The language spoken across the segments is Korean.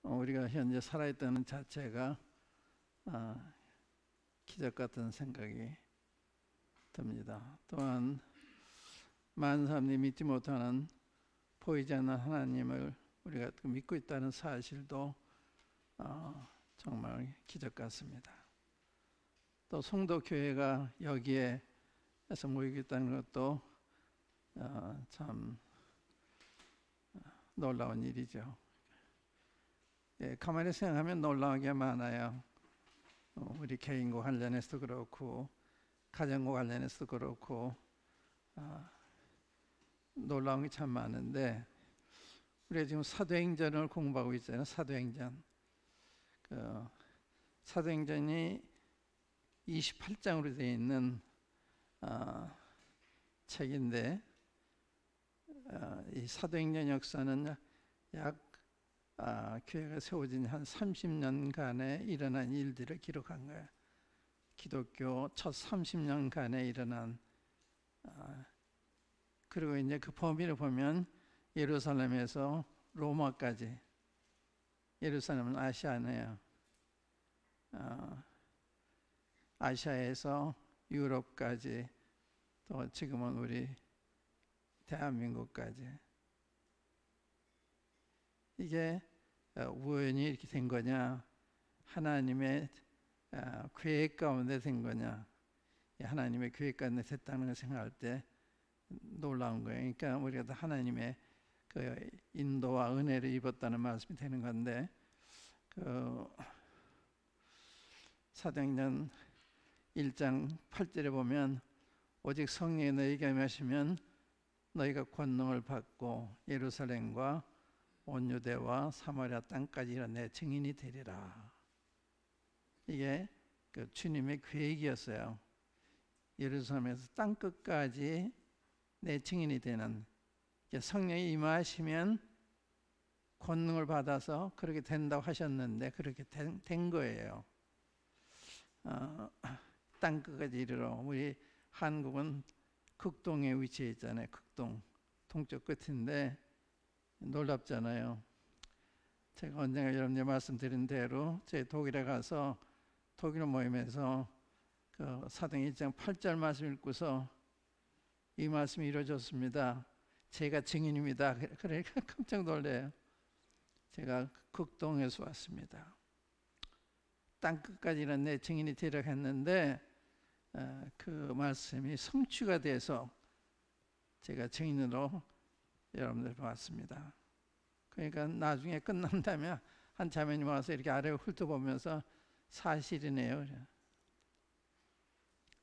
우리가 현재 살아있다는 자체가 기적 같은 생각이 듭니다. 또한 많은 사람들이 믿지 못하는 보이지 않는 하나님을 우리가 믿고 있다는 사실도 정말 기적 같습니다. 또 성도 교회가 여기에서 모이고 있다는 것도 참 놀라운 일이죠. 가만히 생각하면 놀라운 게 많아요. 우리 개인과 관련해서도 그렇고 가정과 관련해서도 그렇고 놀라운 게 참 많은데, 우리가 지금 사도행전을 공부하고 있잖아요. 사도행전. 사도행전이 28장으로 되어 있는 책인데, 이 사도행전 역사는 약 교회가 세워진 한 30년간에 일어난 일들을 기록한 거예요. 기독교 첫 30년간에 일어난 그리고 이제 그 범위를 보면 예루살렘에서 로마까지, 예루살렘은 아시아네요. 아시아에서 유럽까지, 또 지금은 우리 대한민국까지. 이게 우연히 이렇게 된 거냐, 하나님의 계획 가운데 된 거냐, 하나님의 계획 가운데 됐다는 걸 생각할 때 놀라운 거예요. 그러니까 우리가 하나님의 그 인도와 은혜를 입었다는 말씀이 되는 건데, 사도행전 1장 8절에 보면 오직 성령이 너희에게 임하시면 너희가 권능을 받고 예루살렘과 온 유대와 사마리아 땅까지 이르러 내 증인이 되리라. 이게 그 주님의 계획이었어요. 예루살렘에서 땅끝까지 내 증인이 되는, 성령이 임하시면 권능을 받아서 그렇게 된다고 하셨는데 그렇게 된 거예요. 땅끝까지 이르러. 우리 한국은 극동에 위치해 있잖아요. 극동, 동쪽 끝인데 놀랍잖아요. 제가 언젠가 여러분들 말씀드린 대로 제 독일에 가서 독일 모임에서 그 사도행전 1장 8절 말씀 읽고서 이 말씀이 이루어졌습니다. 제가 증인입니다. 그러니까 깜짝 놀래요. 제가 극동에서 왔습니다. 땅끝까지는 내 증인이 되려 했는데 그 말씀이 성취가 돼서 제가 증인으로 여러분들 봤습니다. 그러니까 나중에 끝난다면 한 자매님 와서 이렇게 아래를 훑어보면서 사실이네요.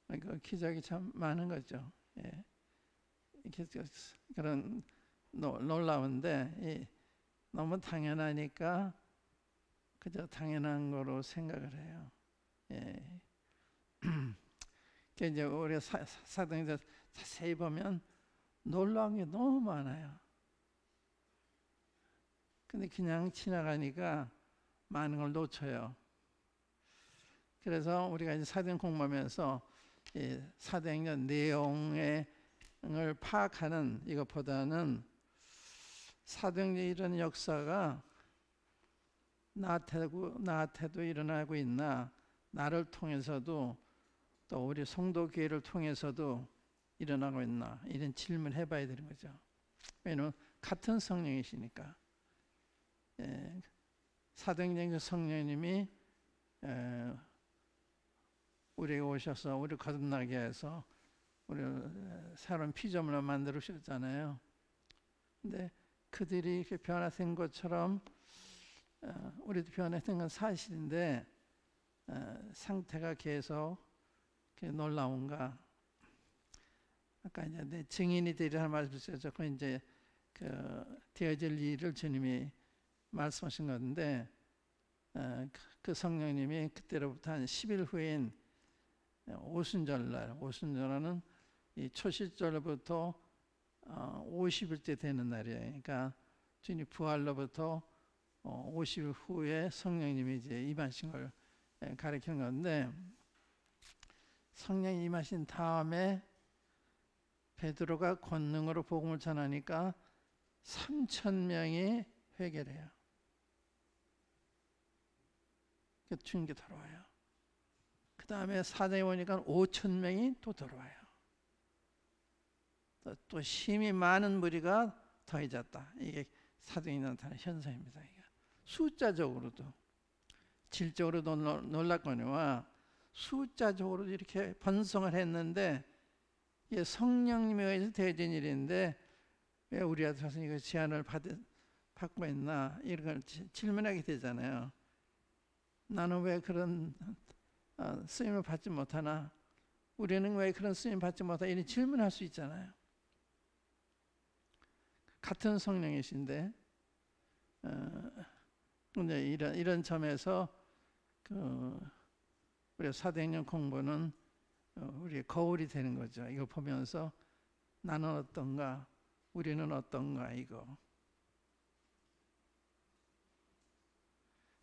그러니까 기적이 참 많은 거죠. 예. 그런 놀라운데 너무 당연하니까 그저 당연한 거로 생각을 해요. 예. 이제 우리 사도행전 자세히 보면 놀라운 게 너무 많아요. 근데 그냥 지나가니까 많은 걸 놓쳐요. 그래서 우리가 이제 사도행전 공부하면서 사도행전 내용을 파악하는 이것보다는 사도행전에 이런 역사가 나한테도 일어나고 있나, 나를 통해서도 또 우리 성도교회를 통해서도 일어나고 있나, 이런 질문을 해봐야 되는 거죠. 왜냐하면 같은 성령이시니까. 사도행전 성령님이 우리에게 오셔서 우리 거듭나게 해서 우리 새로운 피조물을 만들으셨잖아요. 근데 그들이 이렇게 변화된 것처럼 우리도 변화된 건 사실인데 상태가 계속 놀라운가. 아까 이제 내 증인이 되리라는 말씀이셨죠. 그 이제 되어질 일을 주님이 말씀하신 건데, 그 성령님이 그때로부터 한 10일 후인 오순절날, 오순절은 이 초실절로부터 50일째 되는 날이에요. 그러니까 주님 부활로부터 50일 후에 성령님이 이제 임하신 걸 가리키는 건데, 성령이 임하신 다음에 베드로가 권능으로 복음을 전하니까 3,000명이 회개를 해요. 주님께 돌아와요. 그 다음에 사정에 보니까 5천 명이 또 돌아와요. 또 힘이 많은 무리가 더해졌다. 이게 사도행전에 나타나는 현상입니다. 숫자적으로도 질적으로도 놀랍거니와 숫자적으로도 이렇게 번성을 했는데 이게 성령님에 의해서 되어진 일인데 왜 우리한테 와서 이거 제안을 받고 있나 이런 걸 질문하게 되잖아요. 나는 왜 그런 쓰임을 받지 못하나? 우리는 왜 그런 쓰임 받지 못하나? 이런 질문할 수 있잖아요. 같은 성령이신데 근데 이런 점에서 우리 사도행전 공부는 우리의 거울이 되는 거죠. 이거 보면서 나는 어떤가, 우리는 어떤가 이거.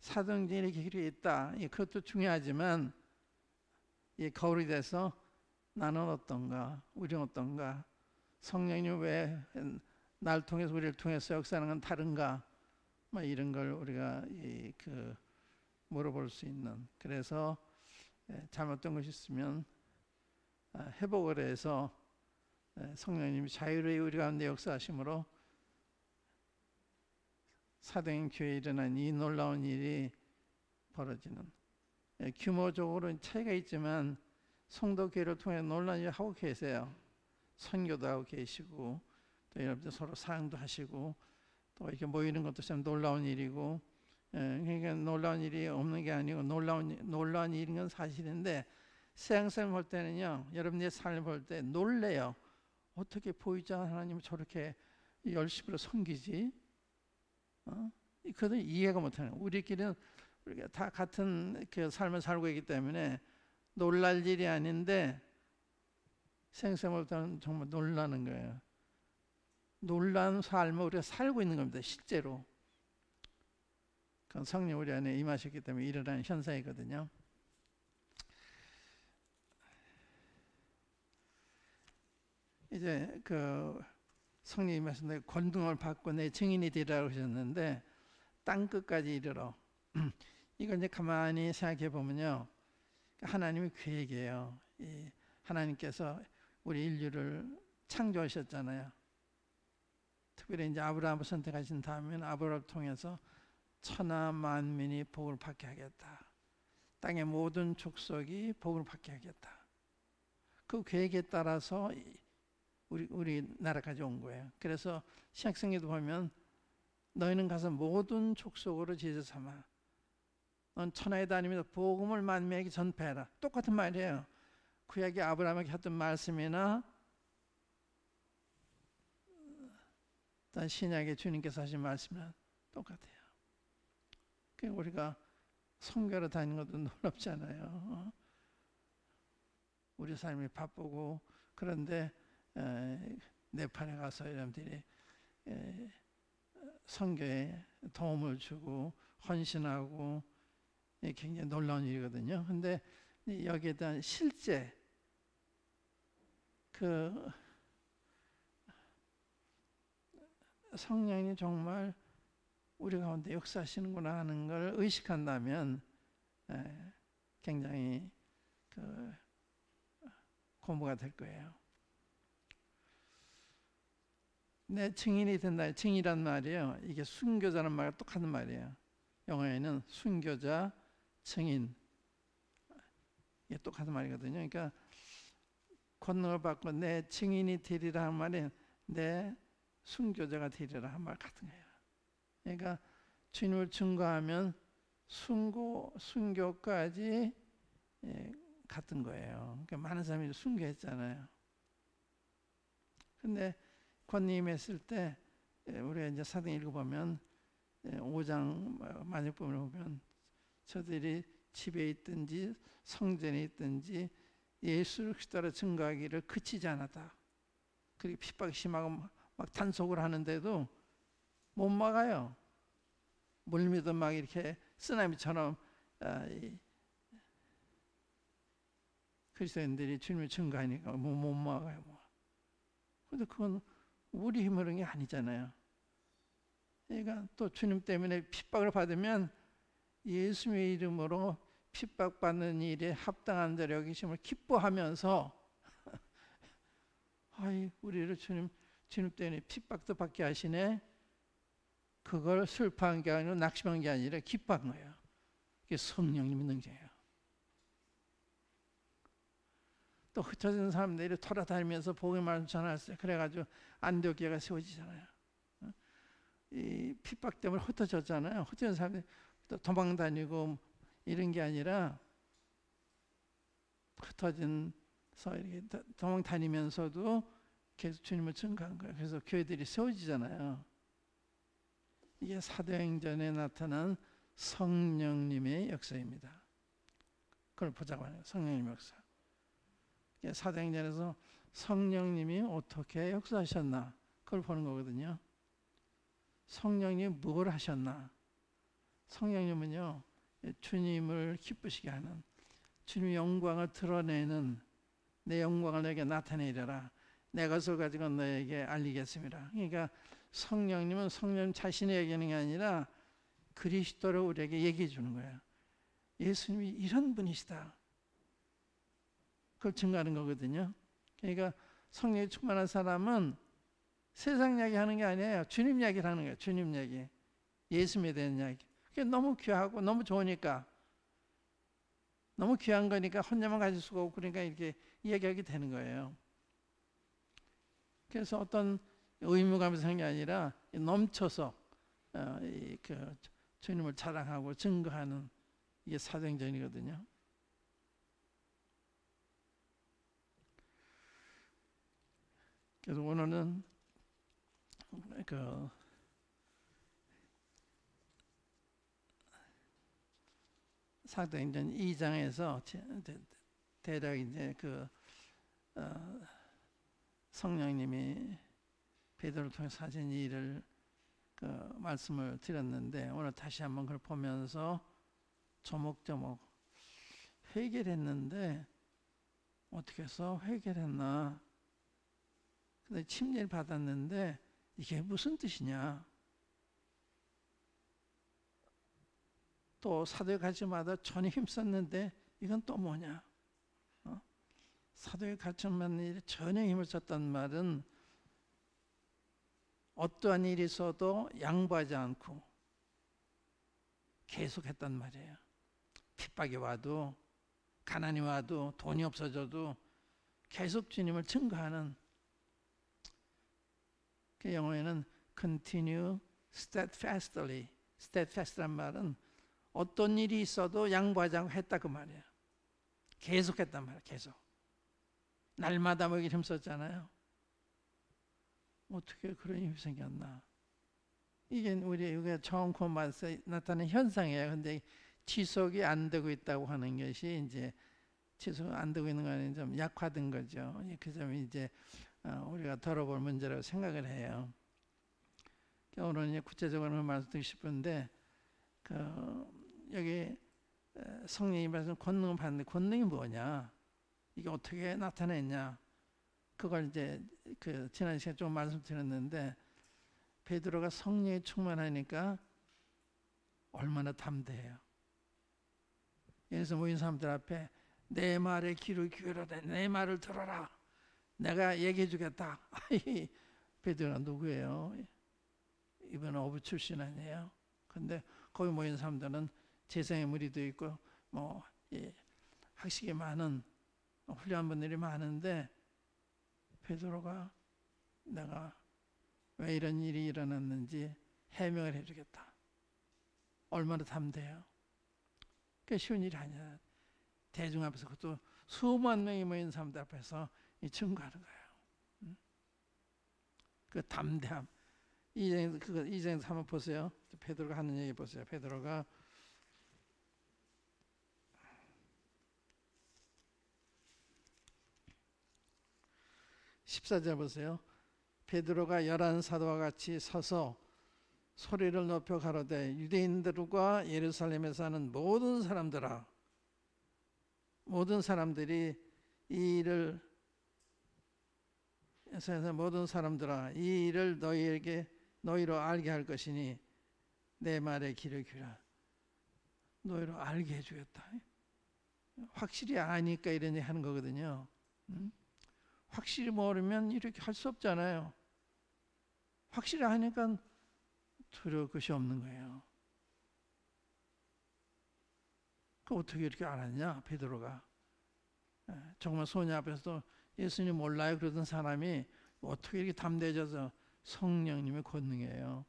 사도행전에 이렇게 길이 있다. 그것도 중요하지만 이 거울이 돼서 나는 어떤가, 우리는 어떤가, 성령님 왜 날 통해서 우리를 통해서 역사하는 건 다른가, 뭐 이런 걸 우리가 물어볼 수 있는. 그래서 잘못된 것이 있으면 회복을 해서 성령님이 자유로이 우리 가운데 역사하심으로 사도행 교회에 일어난 이 놀라운 일이 벌어지는, 규모적으로는 차이가 있지만 성도 교회를 통해 놀라운 일을 하고 계세요. 선교도 하고 계시고 또 여러분들 서로 사랑도 하시고 또 이렇게 모이는 것도 참 놀라운 일이고, 그러니까 놀라운 일이 없는 게 아니고 놀라운 일인 건 사실인데 세상사람 볼 때는요, 여러분들의 삶을 볼 때 놀래요. 어떻게 보이지 않는 하나님을 저렇게 열심히 섬기지? 그것은 이해가 못하는 거예요. 우리가 다 같은 그 삶을 살고 있기 때문에 놀랄 일이 아닌데 생생을 보면 정말 놀라는 거예요. 놀라운 삶을 우리가 살고 있는 겁니다. 실제로. 그건 성령 우리 안에 임하셨기 때문에 일어나는 현상이거든요. 이제 성령님 말씀대로 권능을 받고 내 증인이 되리라고 하셨는데 땅 끝까지 이르러 이걸 이제 가만히 생각해 보면요, 하나님의 계획이에요. 하나님께서 우리 인류를 창조하셨잖아요. 특별히 이제 아브라함을 선택하신 다음에는 아브라함을 통해서 천하 만민이 복을 받게 하겠다. 땅의 모든 족속이 복을 받게 하겠다. 그 계획에 따라서 우리 나라까지 온 거예요. 그래서 신약성경에도 보면 너희는 가서 모든 족속으로 제자 삼아 넌 천하에 다니면서 복음을 만민에게 전파해라. 똑같은 말이에요. 구약의 아브라함에게 했던 말씀이나 또 신약의 주님께서 하신 말씀이나 똑같아요. 그러니까 우리가 선교를 다니는 것도 놀랍잖아요. 우리 삶이 바쁘고 그런데 네팔에 가서 여러분들이 선교에 도움을 주고 헌신하고 굉장히 놀라운 일이거든요. 근데 여기에 대한 실제 성령이 정말 우리 가운데 역사하시는구나 하는 걸 의식한다면 굉장히 공부가 될 거예요. 내 증인이 된다. 증인이란 말이에요. 이게 순교자라는 말과 똑같은 말이에요. 영어에는 순교자, 증인 이게 똑같은 말이거든요. 그러니까 권능을 받고 내 증인이 되리라 한 말이 내 순교자가 되리라 한 말 같은 거예요. 그러니까 주님을 증거하면 순교까지 같은 거예요. 그러니까 많은 사람이 순교했잖아요. 근데 권님이 했을 때 우리가 이제 사도행 읽어보면 5장 마지막부분을 보면 저들이 집에 있든지 성전에 있든지 예수를 그리스도로 증거하기를 그치지 않았다. 그리고 핍박이 심하고 막 단속을 하는데도 못 막아요. 물미도 막 이렇게 쓰나미처럼 그리스도인들이 주님을 증거하니까 못 막아요. 근데 그건 우리 힘으로 하는 게 아니잖아요. 그러니까 또 주님 때문에 핍박을 받으면 예수님의 이름으로 핍박받는 일에 합당한 자로 여기심을 기뻐하면서 아이 우리를 주님 때문에 핍박도 받게 하시네. 그걸 슬퍼한 게 아니라 낙심한 게 아니라 기뻐한 거예요. 이게 성령님의 능력이에요. 또 흩어진 사람들이 돌아다니면서 복음의 말씀 전하셨어요. 그래가지고 안디옥교회가 세워지잖아요. 이 핍박 때문에 흩어졌잖아요. 흩어진 사람들이 또 도망다니고 이런 게 아니라 흩어진서 이렇게 도망다니면서도 계속 주님을 증거한 거예요. 그래서 교회들이 세워지잖아요. 이게 사도행전에 나타난 성령님의 역사입니다. 그걸 보자고 하는 거예요. 성령님의 역사. 사도행전에서 성령님이 어떻게 역사하셨나 그걸 보는 거거든요. 성령님이 뭘 하셨나. 성령님은요 주님을 기쁘시게 하는, 주님의 영광을 드러내는, 내 영광을 너에게 나타내리라, 내 것을 가지고 너에게 알리겠습니다. 그러니까 성령님은 성령 자신이 얘기하는 게 아니라 그리스도를 우리에게 얘기해 주는 거예요. 예수님이 이런 분이시다, 그걸 증거하는 거거든요. 그러니까 성령이 충만한 사람은 세상 이야기 하는 게 아니에요. 주님 이야기를 하는 거예요. 주님 이야기, 예수님에 대한 이야기. 그게 너무 귀하고 너무 좋으니까, 너무 귀한 거니까 혼자만 가질 수가 없고, 그러니까 이렇게 이야기하게 되는 거예요. 그래서 어떤 의무감에서 하는 게 아니라 넘쳐서 그 주님을 자랑하고 증거하는, 이게 사도행전이거든요. 그래서 오늘은 그 사도행전 2장에서 대략 이제 그 성령님이 베드로를 통해서 하신 일을 그 말씀을 드렸는데, 오늘 다시 한번 그걸 보면서 조목조목 회개를 했는데 어떻게 해서 회개를 했나. 근데 침례를 받았는데 이게 무슨 뜻이냐. 또 사도의 가르침마다 전혀 힘썼는데 이건 또 뭐냐. 사도의 가르침받는 일에 전혀 힘을 썼단 말은 어떠한 일이 있어도 양보하지 않고 계속했단 말이에요. 핍박이 와도, 가난이 와도, 돈이 없어져도 계속 주님을 증거하는, 그 영어에는 continue steadfastly, steadfast란 말은 어떤 일이 있어도 양보하지 않고 했다 그 말이에요. 계속했단 말이에요. 계속. 날마다 먹이 힘썼잖아요. 어떻게 그런 힘이 생겼나. 이게 우리가 처음 공부에서 나타나는 현상이에요. 근데 지속이 안 되고 있다고 하는 것이, 이제 지속 안 되고 있는 거는 좀 약화된 거죠. 그 점이 이제 우리가 덜어볼 문제라고 생각을 해요. 오늘 이제 구체적으로 말씀드리고 싶은데, 여기 성령이 말씀 권능을 받는데, 권능이 뭐냐, 이게 어떻게 나타냈냐, 그걸 이제 지난 시간에 좀 말씀드렸는데, 베드로가 성령이 충만하니까 얼마나 담대해요. 예수 모인 사람들 앞에 내 말에 귀를 기울여라, 내 말을 들어라, 내가 얘기해 주겠다. 베드로가 누구예요? 이분은 어부 출신 아니에요? 근데 거기 모인 사람들은 재성의 무리도 있고 뭐 학식이 많은 훌륭한 분들이 많은데, 베드로가 내가 왜 이런 일이 일어났는지 해명을 해주겠다. 얼마나 담대해요. 그게 쉬운 일이 아니야. 대중 앞에서, 그것도 수만 명이 모인 사람들 앞에서 증거하는 거예요. 그 담대함. 이장에서 한번 보세요. 베드로가 하는 얘기 보세요. 베드로가 14절 보세요. 베드로가 11사도와 같이 서서 소리를 높여 가로되 유대인들과 예루살렘에 사는 모든 사람들아, 모든 사람들이 이 일을, 세상 모든 사람들아, 이 일을 너희로 알게 할 것이니 내 말에 귀를 기울여. 너희로 알게 해주겠다. 확실히 아니까 이런 얘기 하는 거거든요. 확실히 모르면 이렇게 할 수 없잖아요. 확실히 아니까 두려울 것이 없는 거예요. 그 어떻게 이렇게 알았냐, 베드로가. 정말 소녀 앞에서도 예수님 몰라요 그러던 사람이 어떻게 이렇게 담대해져서 성령님의 권능이에요.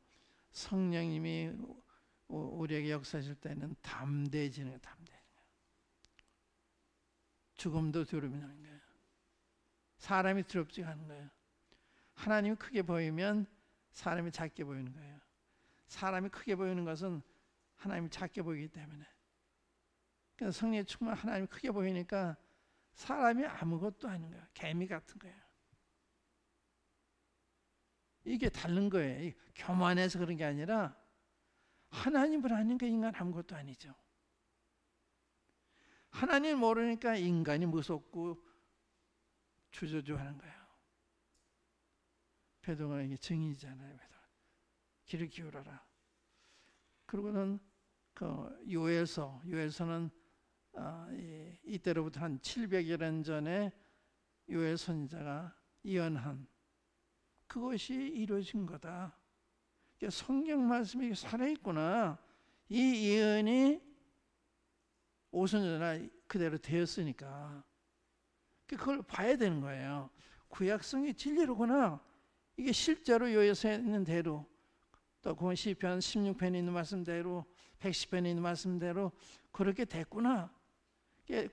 성령님이 우리에게 역사하실 때는 담대해지는 거예요. 담대해지는 거예요. 죽음도 두려움이 나는 거예요. 사람이 두렵지 않은 거예요. 하나님이 크게 보이면 사람이 작게 보이는 거예요. 사람이 크게 보이는 것은 하나님이 작게 보이기 때문에. 그래서 성령의 충만 하나님이 크게 보이니까 사람이 아무것도 아닌 거예요. 개미 같은 거예요. 이게 다른 거예요. 교만해서 그런 게 아니라 하나님을 아니까 인간 아무것도 아니죠. 하나님 모르니까 인간이 무섭고 주저주하는 거예요. 베드로가 이게 증인이잖아요. 귀를 기울여라. 그리고는 그 요엘서는 이때로부터 한 700여 년 전에 요엘 선지자가 예언한 그것이 이루어진 거다. 성경 말씀이 살아있구나. 이 예언이 오순절날 그대로 되었으니까 그걸 봐야 되는 거예요. 구약성이 진리로구나. 이게 실제로 요엘서에 있는 대로 또 그 시편 16편에 있는 말씀대로 110편에 있는 말씀대로 그렇게 됐구나.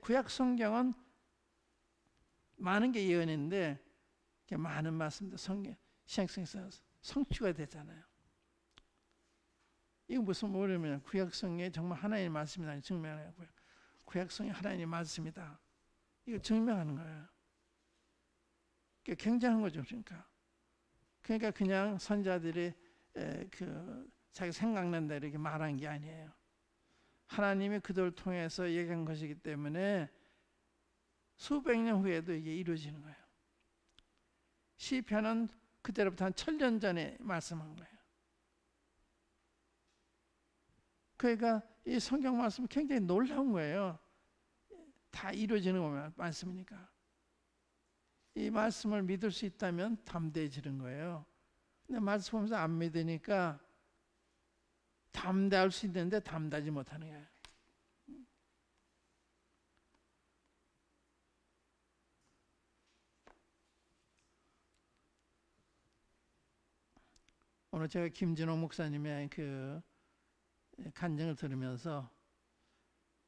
구약 성경은 많은 게 예언인데 많은 말씀들 성경 신약성에서 성취가 되잖아요. 이거 무슨 모르면 구약 성경이 정말 하나님의 말씀이라는 증명하는 거예요. 구약 성경이 하나님의 말씀이다. 이거 증명하는 거예요. 굉장한 거죠, 그러니까 그냥 선자들이 자기 생각난 대로 이렇게 말한 게 아니에요. 하나님이 그들을 통해서 얘기한 것이기 때문에 수백 년 후에도 이게 이루어지는 거예요. 시편은 그때로부터 한 1000년 전에 말씀한 거예요. 그러니까 이 성경 말씀이 굉장히 놀라운 거예요. 다 이루어지는 말씀이니까. 이 말씀을 믿을 수 있다면 담대해지는 거예요. 근데 말씀 보면서 안 믿으니까 담대할 수 있는데 담대하지 못하는 거예요. 오늘 제가 김진호 목사님의 그 간증을 들으면서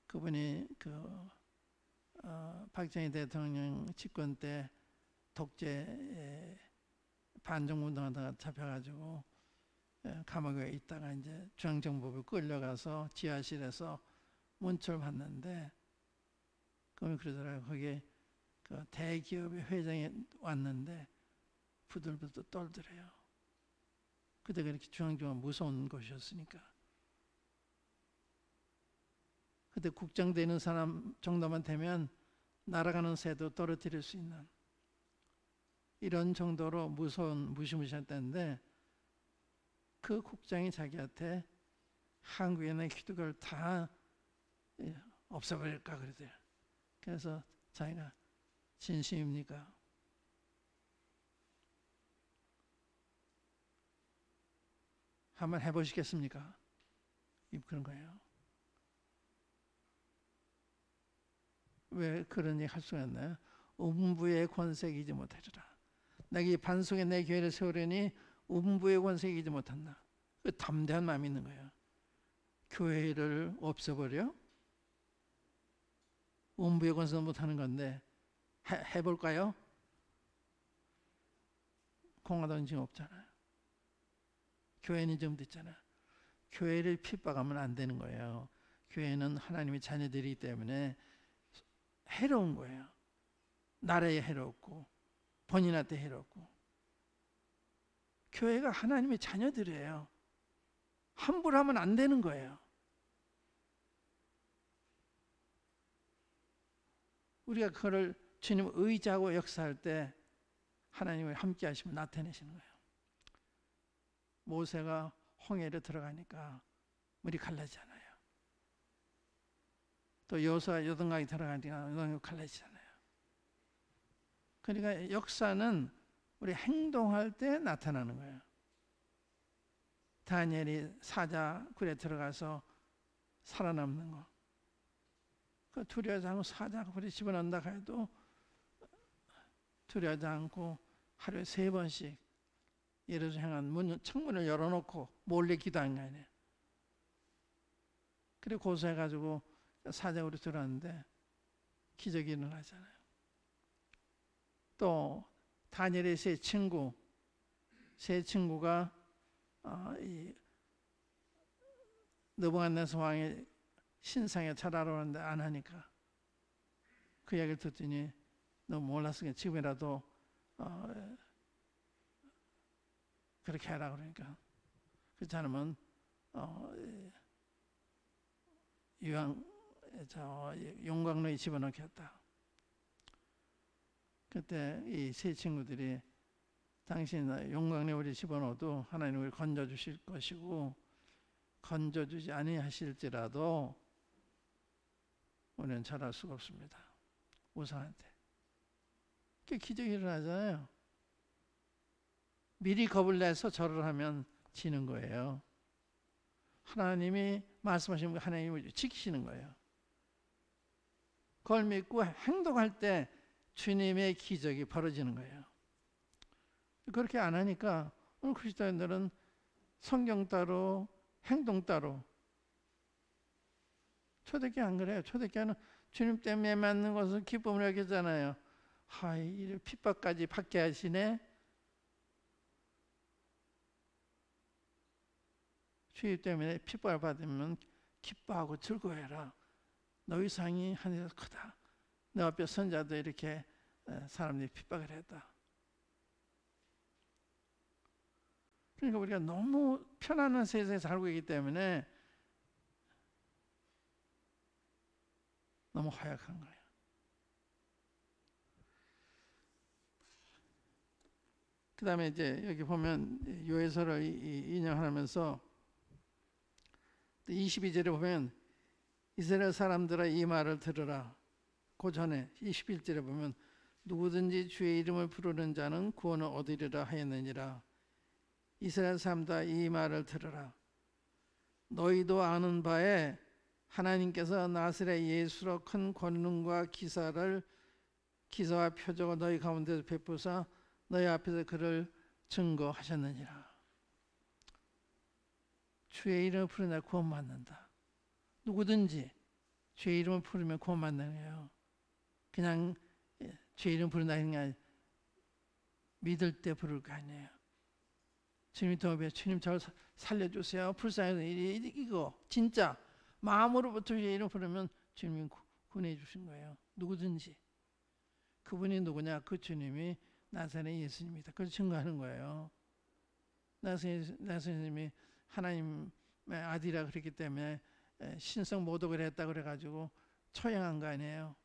그분이 박정희 대통령 집권 때 독재 반정운동하다가 잡혀가지고 감옥에 있다가 이제 중앙정보부에 끌려가서 지하실에서 문철받는데 그분이 그러더라고요. 거기에 그 대기업의 회장이 왔는데 부들부들 떨더래요. 그때 그렇게 중앙정보가 무서운 곳이었으니까. 그때 국장 되는 사람 정도만 되면 날아가는 새도 떨어뜨릴 수 있는 이런 정도로 무시무시했다는데 그 국장이 자기한테 한국에 있는 기독교를 다 없애버릴까 그러대요. 그래서 자기가 진심입니까? 한번 해보시겠습니까? 그런 거예요. 왜 그런 얘기 할 수가 있나요? 음부의 권세를 이기지 못하리라. 내가 이 반석에 내 교회를 세우려니 음부의 권세를 이기지 못한다. 그 담대한 마음이 있는 거예요. 교회를 없애버려? 음부의 권세는 못하는 건데 해볼까요? 공화당은 지금 없잖아요. 교회는 지금도 있잖아요. 교회를 핍박하면 안 되는 거예요. 교회는 하나님의 자녀들이기 때문에 해로운 거예요. 나라에 해롭고 본인한테 해롭고. 교회가 하나님의 자녀들이에요. 함부로 하면 안 되는 거예요. 우리가 그걸 주님 의지하고 역사할 때 하나님을 함께 하시면 나타내시는 거예요. 모세가 홍해로 들어가니까 물이 갈라지잖아요. 또 여호수아 요단강에 들어가니까 요단강이 갈라지잖아요. 그러니까 역사는 우리 행동할 때 나타나는 거예요. 다니엘이 사자굴에 들어가서 살아남는 거. 그 두려워하지 않고 사자굴에 집어넣는다 해도 두려워하지 않고 하루에 3번씩 예루살렘 향한 창문을 열어놓고 몰래 기도한 거 아니에요. 그래 고소해가지고 사자굴에 들어왔는데 기적이 일어나잖아요. 또 다니엘의 세 친구가 이 느부갓네살 왕의 신상에 절하러 오는데 안 하니까 그 이야기를 듣더니 너무 몰랐으니까 지금이라도 그렇게 하라 그러니까 그렇지 않으면 용광로에 집어넣겠다. 그때 이 세 친구들이 당신 용광로에 우리 집어넣어도 하나님 우리 건져주실 것이고 건져주지 아니하실지라도 우리는 절할 수가 없습니다. 우상한테. 그게 기적이 일어나잖아요. 미리 겁을 내서 절을 하면 지는 거예요. 하나님이 말씀하시는 거 하나님이 지키시는 거예요. 그걸 믿고 행동할 때 주님의 기적이 벌어지는 거예요. 그렇게 안 하니까 오늘 그리스도인들은 성경 따로 행동 따로. 초대교회 안 그래요. 초대교회는 주님 때문에 맞는 것을 기쁨을 여기잖아요. 이 핍박까지 받게 하시네. 주님 때문에 핍박을 받으면 기뻐하고 즐거워해라. 너희 상이 하늘에서 크다. 너 앞에 선자도 이렇게 사람들이 핍박을 했다. 그러니까 우리가 너무 편안한 세상에 살고 있기 때문에 너무 허약한 거예요. 그 다음에 이제 여기 보면 요에서를 인용하면서 22절에 보면 이스라엘 사람들아 이 말을 들으라. 그 전에 21절에 보면 누구든지 주의 이름을 부르는 자는 구원을 얻으리라 하였느니라. 이스라엘 사람들아 이 말을 들으라. 너희도 아는 바에 하나님께서 나사렛 예수로 큰 권능과 기사와 표적을 너희 가운데서 베푸사 너희 앞에서 그를 증거하셨느니라. 주의 이름을 부르는 자 구원받는다. 누구든지 주의 이름을 부르면 구원받는 거예요. 그냥 주의 이름 부른다는 게 아니라 믿을 때 부를 거 아니에요. 주님 도움에 주님 저를 살려주세요. 불쌍해서 이거 진짜 마음으로부터 주의 이름 부르면 주님이 구원해 주신 거예요. 누구든지. 그분이 누구냐? 그 주님이 나사렛 예수님이다. 그걸 증거하는 거예요. 나사렛 예수님이 하나님의 아들이라 그랬기 때문에 신성 모독을 했다 그래가지고 처형한 거 아니에요.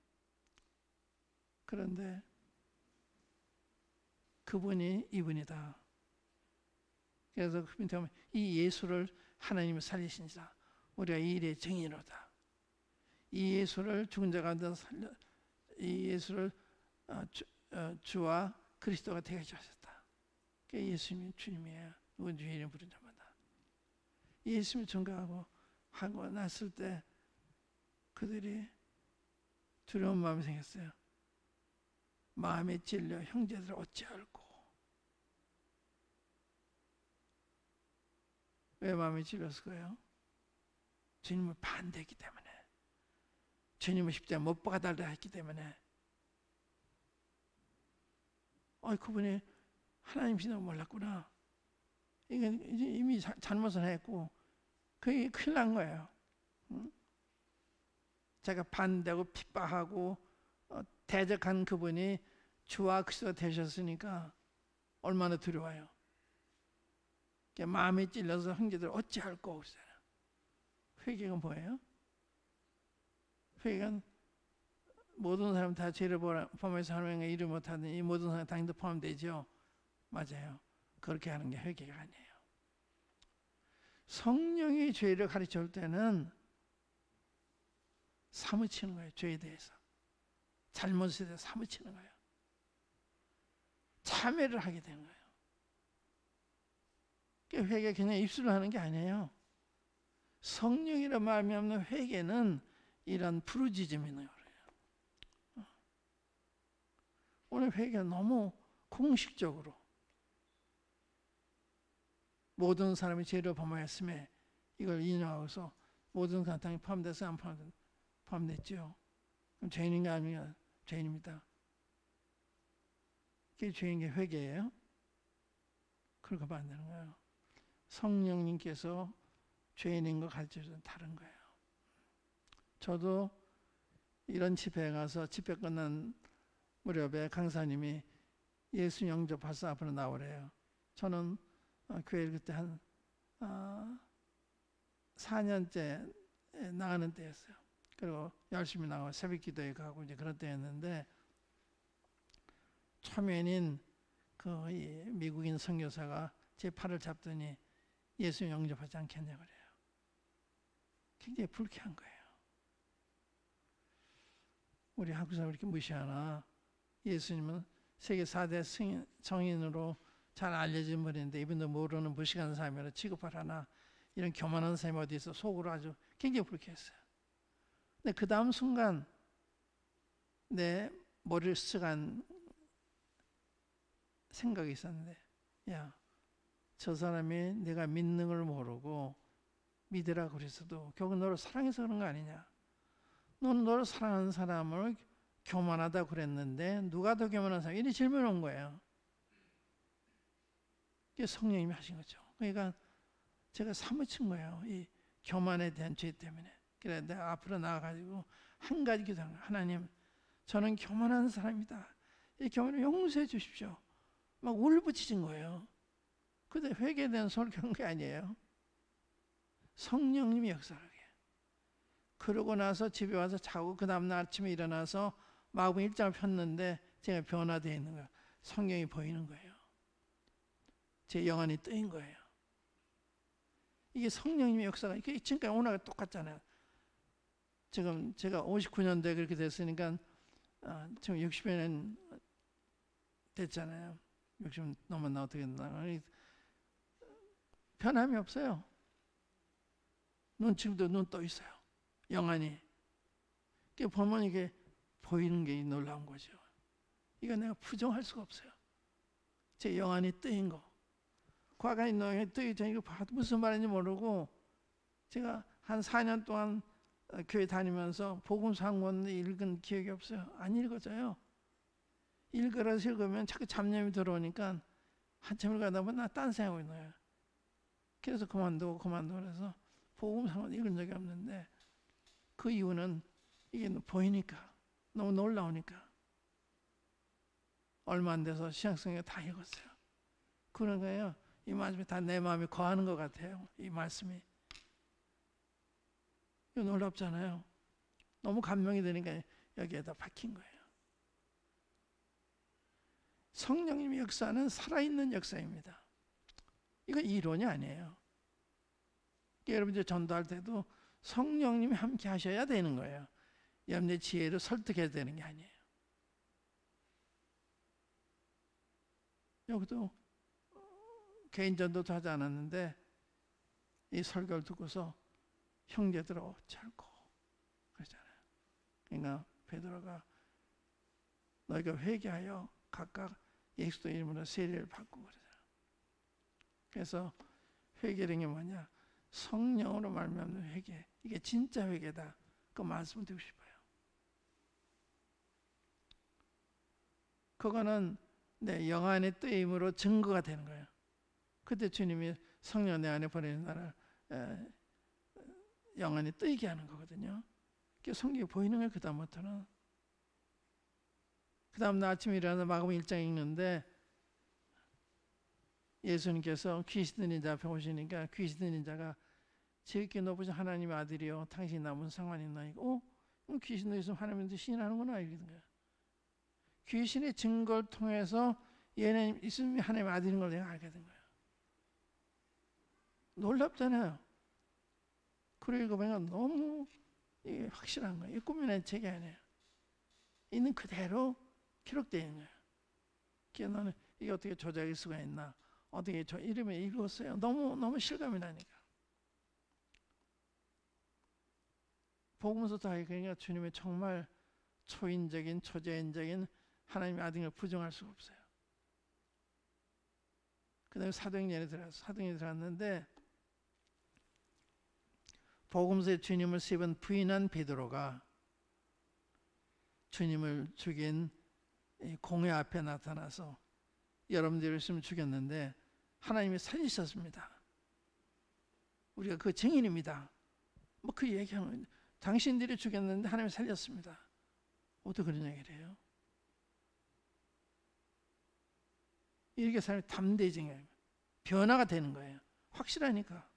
그런데 그분이 이분이다. 그래서 그 밑에 보면 이 예수를 하나님이 살리신 자 우리가 이 일의 증인으로다. 이 예수를 죽은 자 가운데 살려 이 예수를 주와 그리스도가 되게 하셨다. 그게 예수님이 주님이에요. 누군 주의 이름 부른 자마다. 예수님을 증거하고 하고 났을 때 그들이 두려운 마음이 생겼어요. 마음에 찔려 형제들을 어찌할꼬. 왜 마음에 찔렸을까요? 주님을 반대했기 때문에, 주님을 십자가에 못 박아달라 했기 때문에. 그분이 하나님이신지 몰랐구나. 이게 이미 잘못을 했고 그게 큰일 난 거예요. 제가 반대하고 핍박하고 대적한 그분이 주와 그리스도가 되셨으니까 얼마나 두려워요. 마음에 찔려서 형제들 어찌할꼬. 회개가 뭐예요? 회개는 모든 사람 다 죄를 범해서 하나님의 이름 못하는 이 모든 사람 당연히 포함되죠. 맞아요. 그렇게 하는 게 회개가 아니에요. 성령이 죄를 가르쳐 줄 때는 사무치는 거예요. 죄에 대해서. 잘못에 대해서 사무치는 거예요. 참회를 하게 되는 거예요. 회개 그냥 입술로 하는 게 아니에요. 성령이라 말미암는 회개는 이런 부르짖음이 있는 거예요. 오늘 회개가 너무 공식적으로 모든 사람이 죄를 범하였음에 이걸 인용하고서 모든 사람이 포함돼서 안 포함됐죠. 그럼 죄인인가 아니면 죄인입니다. 그게 죄인 게 회개예요. 그렇게 하면 안 되는 거예요. 성령님께서 죄인인 거 가르쳐주는 다른 거예요. 저도 이런 집회에 가서 집회 끝난 무렵에 강사님이 예수 영접하서 앞으로 나오래요. 저는 교회 그때 한 4년째 나가는 때였어요. 그리고 열심히 나가고 새벽 기도에 가고 이제 그런 때였는데 초면인 그 미국인 선교사가 제 팔을 잡더니 예수 영접하지 않겠냐 그래요. 굉장히 불쾌한 거예요. 우리 한국 사람 이렇게 무시하나? 예수님은 세계 4대 성인으로 잘 알려진 분인데 이분도 모르는 무식한 사람이라 취급을 하나? 이런 교만한 사람이 어디 있어? 속으로 아주 굉장히 불쾌했어요. 근데 그 다음 순간 내 머리를 스쳐간 생각이 있었는데, 야, 저 사람이 내가 믿는 걸 모르고 믿으라 그랬어도 결국 너를 사랑해서 그런 거 아니냐? 너는 너를 사랑하는 사람을 교만하다 그랬는데 누가 더 교만한 사람? 이런 질문을 온 거예요. 그게 성령님이 하신 거죠. 그러니까 제가 사무친 거예요. 이 교만에 대한 죄 때문에. 그래 내가 앞으로 나가가지고 한 가지 기도하는 거예요. 하나님, 저는 교만한 사람이다. 이 교만을 용서해 주십시오. 막 울부짖은 거예요. 근데 회개에 대한 설교한 게 아니에요. 성령님이 역사하게. 그러고 나서 집에 와서 자고 그 다음날 아침에 일어나서 마음 일장을 폈는데 제가 변화되어 있는 거예요. 성령이 보이는 거예요. 제 영안이 뜨인 거예요. 이게 성령님의 역사가 이게 지금까지 오늘 똑같잖아요. 지금 제가 59년도에 그렇게 됐으니까 지금 60여 년 됐잖아요. 60 넘었나 어떻게 됐나. 변함이 없어요. 눈 지금도 눈 떠 있어요. 영안이. 이게 보면 이게 보이는 게 놀라운 거죠. 이거 내가 부정할 수가 없어요. 제 영안이 뜨인 거. 과거에 영안이 뜨기 전에 이거 봐도 무슨 말인지 모르고 제가 한 4년 동안 교회 다니면서 복음상권 읽은 기억이 없어요. 안 읽어져요. 읽으라서 읽으면 자꾸 잡념이 들어오니까 한참을 가다 보면 나 딴 생각하고 있는 거예요. 그래서 그만두고 그래서 복음상권 읽은 적이 없는데 그 이유는 이게 보이니까 너무 놀라우니까 얼마 안 돼서 신약성경 다 읽었어요. 그런 거예요. 이 말씀이 다 내 마음에 거하는 것 같아요. 이 말씀이. 이거 놀랍잖아요. 너무 감명이 되니까 여기에다 박힌 거예요. 성령님의 역사는 살아있는 역사입니다. 이건 이론이 아니에요. 여러분들 전도할 때도 성령님이 함께 하셔야 되는 거예요. 여러분의 지혜로 설득해야 되는 게 아니에요. 여기도 개인 전도도 하지 않았는데 이 설교를 듣고서 형제들아 어찌할꼬 그러잖아요. 그러니까 베드로가 너희가 회개하여 각각 예수도 이름으로 세례를 받고 그러잖아요. 그래서 회개라는 게 뭐냐? 성령으로 말미암는 회개. 이게 진짜 회개다. 그 말씀을 드리고 싶어요. 그거는 내 영안의 뜨임으로 증거가 되는 거예요. 그때 주님이 성령 내 안에 보내는 나를 영안이 뜨이게 하는 거거든요. 성경이 보이는 거예요. 그 다음부터는. 그 다음 날 아침에 일어나서 마가복음 1장 읽는데 예수님께서 귀신 들린 자 앞에 오시니까 귀신 들린 자가 지극히 높으신 하나님의 아들이요 당신이 남은 상관이 있나이고 귀신도 있으면 하나님한테 신하는구나 이러는 거예요. 귀신의 증거를 통해서 얘는 있으면 하나님의 아들인 걸 내가 알게 된 거예요. 놀랍잖아요. 그리고 보면 너무 이게 확실한 거예요. 이 꾸며낸 책이 아니에요. 있는 그대로 기록되어 있는 거예요. 그러니까 너는 이게 어떻게 조작일 수가 있나? 어떻게 저 이름을 읽었어요? 너무 실감이 나니까. 복음서 다 그러니까 주님의 정말 초인적인 초자연적인 하나님의 아들을 부정할 수가 없어요. 그 다음에 사도행전에 들어갔는데 복음서에 주님을 세 번 부인한 베드로가 주님을 죽인 공회 앞에 나타나서 여러분들이 있으면 죽였는데 하나님이 살리셨습니다. 우리가 그 증인입니다. 뭐 그 얘기하는 당신들이 죽였는데 하나님이 살렸습니다. 어떻게 그런 얘기를 해요? 이렇게 사람이 담대해진 거예요. 변화가 되는 거예요. 확실하니까.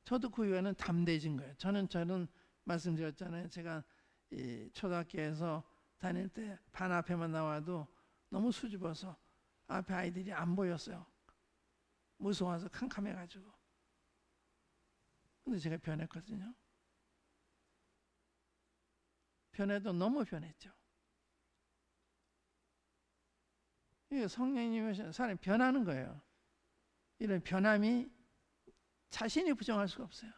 저도 그 이후에는 담대해진 거예요. 저는 말씀드렸잖아요. 제가 이 초등학교에서 다닐 때 반 앞에만 나와도 너무 수줍어서 앞에 아이들이 안 보였어요. 무서워서 캄캄해가지고. 근데 제가 변했거든요. 변해도 너무 변했죠. 이게 성령님이 사람이 변하는 거예요. 이런 변함이 자신이 부정할 수가 없어요.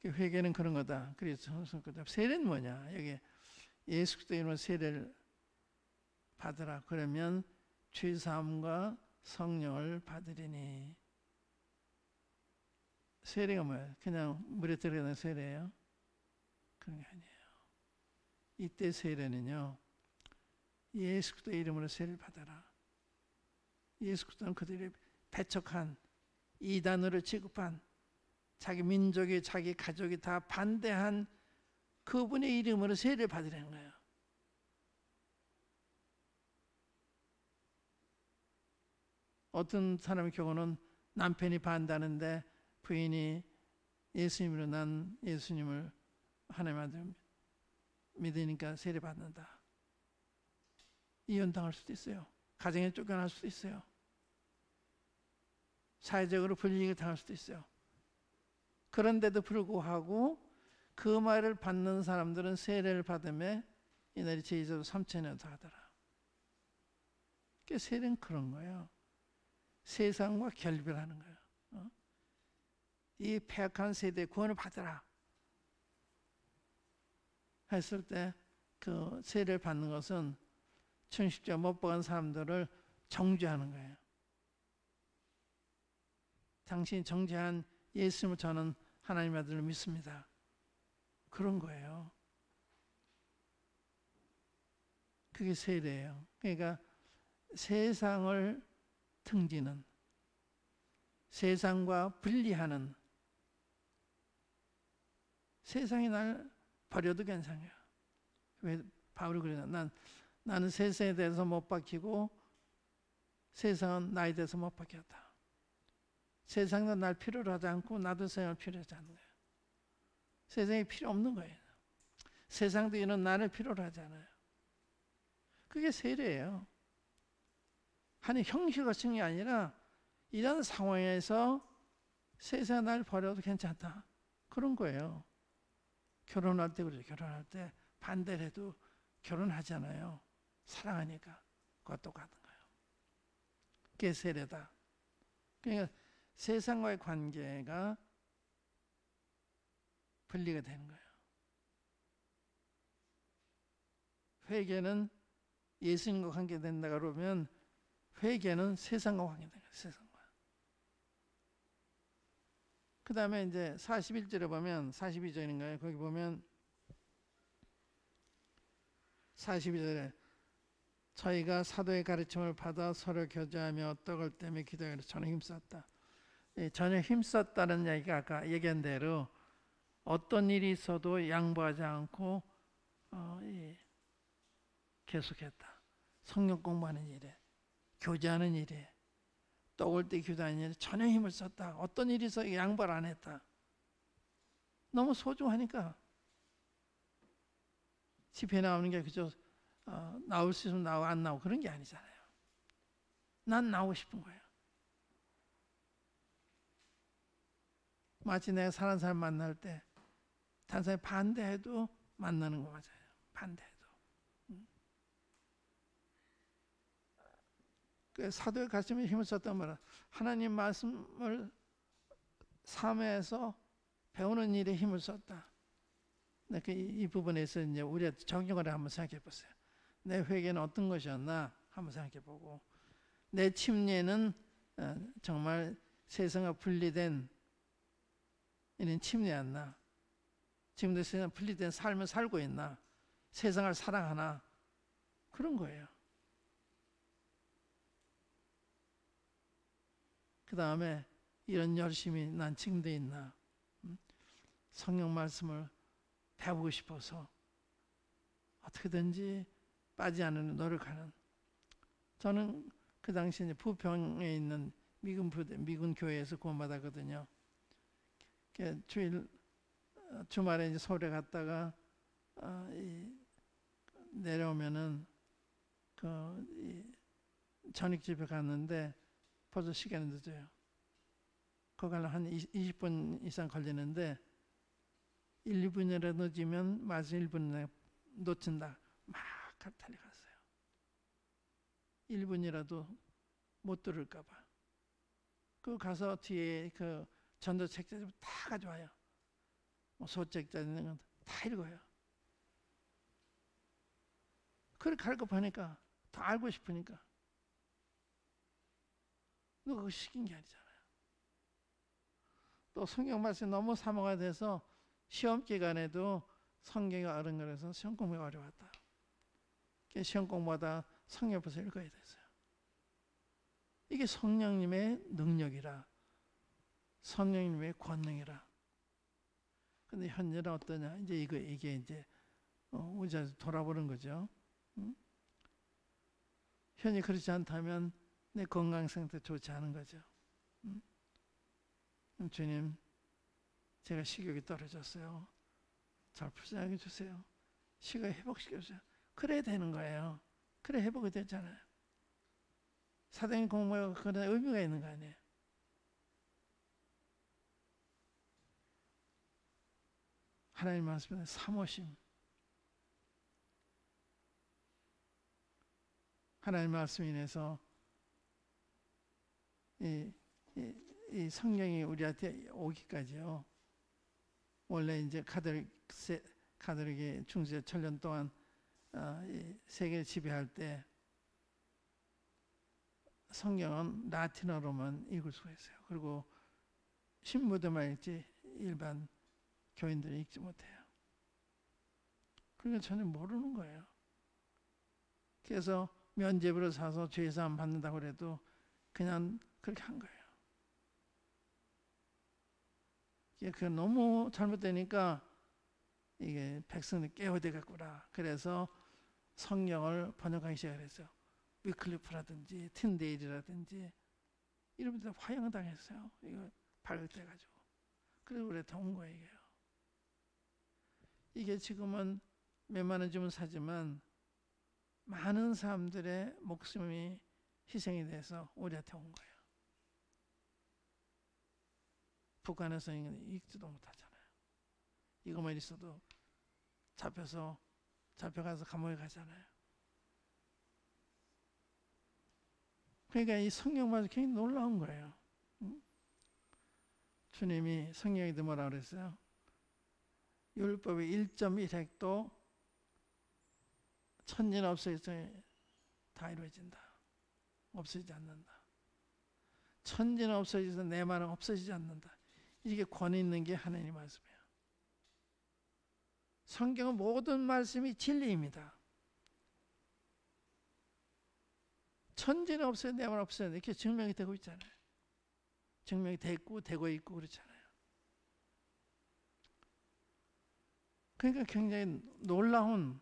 회개는 그런 거다. 그래서 세례는 뭐냐? 여기 예수 그리스도 이름으로 세례를 받으라. 그러면 죄 사함과 성령을 받으리니. 세례가 뭐예요? 그냥 물에 들어가는 세례예요? 그런 게 아니에요. 이때 세례는요, 예수 그리스도 이름으로 세례를 받아라. 예수 그리스도는 그들이 배척한 이단으로 취급한 자기 민족이 자기 가족이 다 반대한 그분의 이름으로 세례를 받으라는 거예요. 어떤 사람의 경우는 남편이 반대하는데 부인이 예수님으로 난 예수님을 하나님 아들 믿으니까 세례 받는다. 이혼당할 수도 있어요. 가정에 쫓겨날 수도 있어요. 사회적으로 불이익을 당할 수도 있어요. 그런데도 불구하고 그 말을 받는 사람들은 세례를 받으며 이날이 제의자도 3,000년 더 하더라. 세례는 그런 거예요. 세상과 결별하는 거예요. 이 폐악한 세대의 구원을 받으라 했을 때 그 세례를 받는 것은 천십자 못 박은 사람들을 정죄하는 거예요. 당신이 정죄한 예수님을 저는 하나님의 아들을 믿습니다. 그런 거예요. 그게 세례예요. 그러니까 세상을 등지는, 세상과 분리하는, 세상이 날 버려도 괜찮아요. 왜 바울이 그러냐? 나는 세상에 대해서 못 박히고 세상은 나에 대해서 못 박혔다. 세상은 날 필요로 하지 않고 나도 세상을 필요하지 않는 거예요. 세상이 필요 없는 거예요. 세상도 이런 나를 필요로 하지 않아요. 그게 세례예요. 한 형식적인 게 아니라 이런 상황에서 세상에 날 버려도 괜찮다. 그런 거예요. 결혼할 때 그러죠. 결혼할 때 반대를 해도 결혼하잖아요. 사랑하니까. 그것과 똑같은 거예요. 그게 세례다. 그러니까 세상과의 관계가 분리가 되는 거예요. 회개는 예수님과 관계된다 그러면 회개는 세상과 관계된다. 세상과. 그 다음에 이제 41절에 보면 42절인가요? 거기 보면 42절에 저희가 사도의 가르침을 받아 서로 교제하며 떡을 떼며 기도하기로 전혀 힘썼다. 전혀 힘썼다는 얘기가 아까 얘기한 대로 어떤 일이 있어도 양보하지 않고 계속했다. 성경 공부하는 일에, 교제하는 일에, 떡을 떼 기도하는 일에 전혀 힘을 썼다. 어떤 일이 있어도 양보를 안 했다. 너무 소중하니까. 집회 나오는 게 그저 나올 수 있으면 나오고 안 나오고 그런 게 아니잖아요. 난 나오고 싶은 거예요. 마치 내가 사는 사람 만날 때 다른 사람이 반대해도 만나는 거 맞아요. 반대해도. 그 사도의 가슴에 힘을 썼단 말이야. 하나님 말씀을 삶에서 배우는 일에 힘을 썼다. 이 부분에서 이제 우리가 적용을 한번 생각해 보세요. 내 회개는 어떤 것이었나 한번 생각해 보고, 내 침례는 정말 세상과 분리된 이런 침례였나? 지금도 세상 분리된 삶을 살고 있나? 세상을 사랑하나? 그런 거예요. 그 다음에 이런 열심이 난 지금도 있나? 성경 말씀을 배우고 싶어서 어떻게든지 빠지지 않으려 노력하는. 저는 그 당시 이제 부평에 있는 미군 교회에서 구원받았거든요. 주말에 이제 서울에 갔다가 내려오면은 저녁 집에 갔는데 벌써 시간이 늦어요. 거기 가려면 한 20분 이상 걸리는데 1, 2분이라도 늦으면 마저 1분 놓친다. 막 달려갔어요. 1분이라도 못 들을까 봐. 그 가서 뒤에 그 전도책자 다 가져와요. 뭐 소책자 있는 건 다 읽어요. 그렇게 갈 거 보니까 더 알고 싶으니까. 누가 그거 시킨 게 아니잖아요. 또 성경 말씀이 너무 사모가 돼서 시험 기간에도 성경이 어른거려서 시험 공부가 어려웠다. 시험 공부하다 성경 옆에서 읽어야 됐어요. 이게 성령님의 능력이라, 성령님의 권능이라. 근데 현재는 어떠냐? 이제 이게 이제 우리가 돌아보는 거죠. 현재 그렇지 않다면 내 건강 상태 좋지 않은 거죠. 주님, 제가 식욕이 떨어졌어요. 잘 불쌍하게 주세요. 식욕 회복시켜주세요. 그래야 되는 거예요. 그래 회복이 됐잖아요. 사도행 공부가 그런 의미가 있는 거 아니에요. 하나님 말씀에 사모심. 하나님 말씀 인해서 이 성경이 우리한테 오기까지요. 원래 이제 가톨릭의 중세 천년 동안 세계를 지배할 때 성경은 라틴어로만 읽을 수가 있어요. 그리고 신부들만 읽지 일반 교인들이 읽지 못해요. 그러니까 전혀 모르는 거예요. 그래서 면죄부를 사서 죄사함 받는다고 그래도 그냥 그렇게 한 거예요. 그 너무 잘못되니까 이게 백성들이 깨어되겠구나. 그래서 성경을 번역하기 시작했어요. 위클리프라든지 틴데일이라든지 이런 분들 화형당했어요. 이거 발각돼가지고. 그래서 우리가 온 거예요. 이게 지금은 몇만 원 주면 사지만 많은 사람들의 목숨이 희생이 돼서 우리한테 온 거예요. 북한에서 읽지도 못하잖아요. 이것만 있어도 잡혀가서 감옥에 가잖아요. 그러니까 이 성경 말씀 굉장히 놀라운 거예요. 주님이 성경에도 뭐라 그랬어요? 율법의 1.1획도 천지는 없어져서 다 이루어진다. 없어지지 않는다. 천지는 없어져서 내 말은 없어지지 않는다. 이게 권위 있는 게 하나님의 말씀이에요. 성경은 모든 말씀이 진리입니다. 천지는 없어요, 내 말 없어요. 이렇게 증명이 되고 있잖아요. 증명이 되고 있고 그렇잖아요. 그러니까 굉장히 놀라운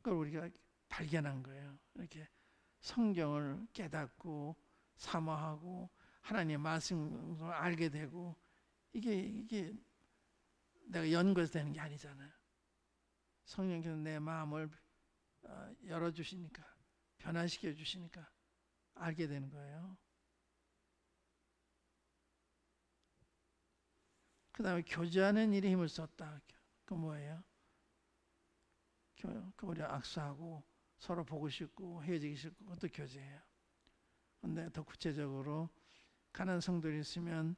걸 우리가 발견한 거예요. 이렇게 성경을 깨닫고 사모하고 하나님의 말씀을 알게 되고 이게 내가 연구해서 되는 게 아니잖아요. 성령께서 내 마음을 열어주시니까 변화시켜 주시니까 알게 되는 거예요. 그 다음에 교제하는 일에 힘을 썼다. 그 뭐예요? 우리 악수하고 서로 보고 싶고 헤어지기 싫고 그것도 교제예요. 근데 더 구체적으로 가난한 성도들이 있으면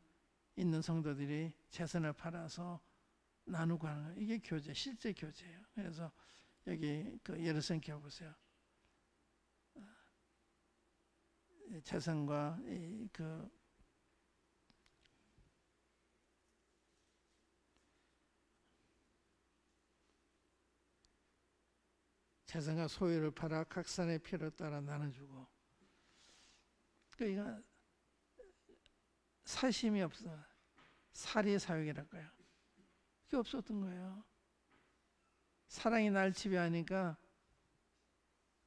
있는 성도들이 재산을 팔아서 나누고 하는 거예요. 이게 교제, 실제 교제예요. 그래서 여기 그 예루살렘 교회 보세요. 재산과 그 재산과 소유를 팔아 각 사람의 필요에 따라 나눠주고, 그러니까 사심이 없어. 사리 사욕이랄까요? 그게 없었던 거예요. 사랑이 날 지배하니까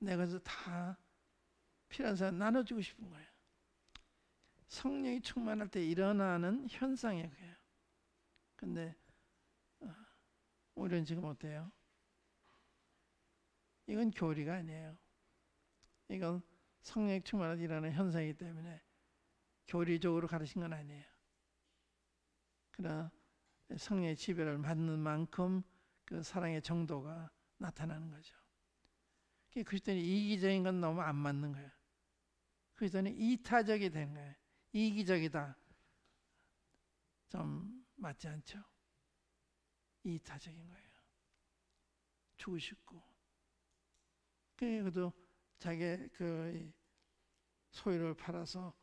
내가 다 필요한 사람 나눠주고 싶은 거예요. 성령이 충만할 때 일어나는 현상이에요. 근데 우리는 지금 어때요? 이건 교리가 아니에요. 이건 성령이 충만할 때 일어나는 현상이기 때문에 교리적으로 가르친 건 아니에요. 그러나 성령의 지배를 받는 만큼 그 사랑의 정도가 나타나는 거죠. 그리스도인이 이기적인 건 너무 안 맞는 거예요. 그리스도인이 이타적이 된 거예요. 이기적이다. 좀 맞지 않죠? 이타적인 거예요. 주고 싶고. 그래도 자기 그 소유를 팔아서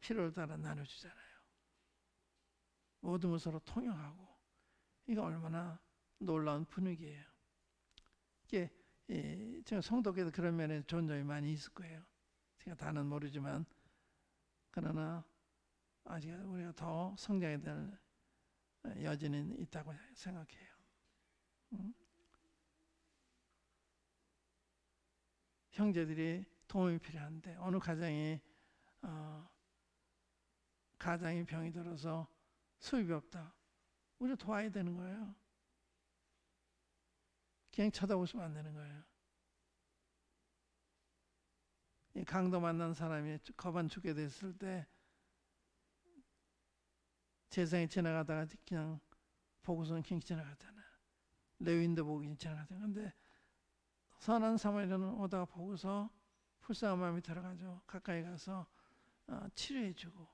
필요를 따라 나눠주잖아요. 모든 걸 서로 통용하고. 이거 얼마나 놀라운 분위기예요. 이게 제가 성도께서 그런 면에 좋은 점이 많이 있을 거예요. 제가 다는 모르지만, 그러나 아직 우리가 더 성장해야 될 여지는 있다고 생각해요. 형제들이 도움이 필요한데 어느 가정이 가장이 병이 들어서 수입이 없다. 우리가 도와야 되는 거예요. 그냥 쳐다보시면 안 되는 거예요. 강도 만난 사람이 거반 죽게 됐을 때 세상에 지나가다가 그냥 보고서는 그냥 지나가잖아. 레위인도 보고 그냥 지나가잖아. 근데 선한 사마리아는 오다가 보고서 불쌍한 마음이 들어가죠. 가까이 가서 치료해주고,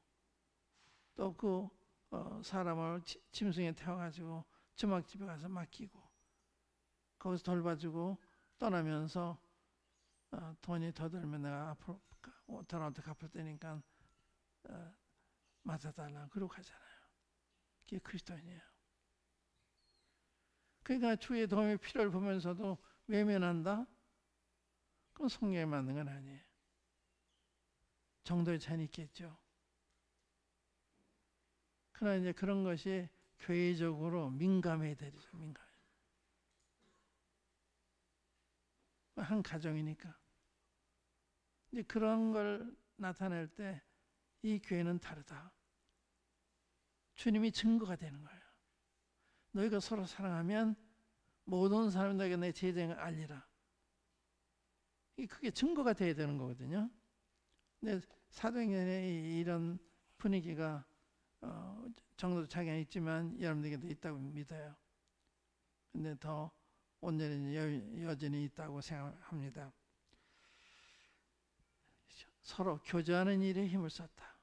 또 그 사람을 짐승에 태워가지고 주막집에 가서 맡기고, 거기서 돌봐주고 떠나면서 돈이 더 들면 내가 앞으로 돌아올 때 갚을 테니까 맡아달라 그러고 가잖아요. 그게 그리스도인이에요. 그러니까 주의 도움의 필요를 보면서도 외면한다? 그건 성령에 맞는 건 아니에요. 정도의 차이는 있겠죠. 그러나 이제 그런 것이 교회적으로 민감해야 되죠. 민감해. 한 가정이니까. 이제 그런 걸 나타낼 때 이 교회는 다르다. 주님이 증거가 되는 거예요. 너희가 서로 사랑하면 모든 사람들에게 내 제자인 걸 알리라. 그게 증거가 돼야 되는 거거든요. 근데 사도행전에 이런 분위기가 정도 차이가 있지만 여러분들에게도 있다고 믿어요. 근데 더 온전히 여전히 있다고 생각합니다. 서로 교제하는 일에 힘을 썼다.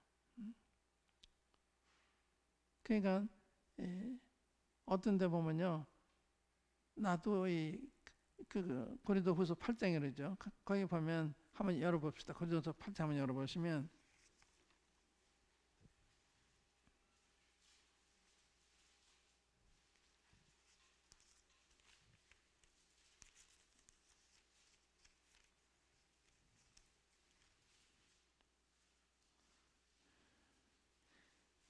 그러니까 어떤 데 보면요, 나도 그 고린도후서 8장에 그러죠. 거기 보면 한번 열어봅시다. 고린도후서 8장 한번 열어보시면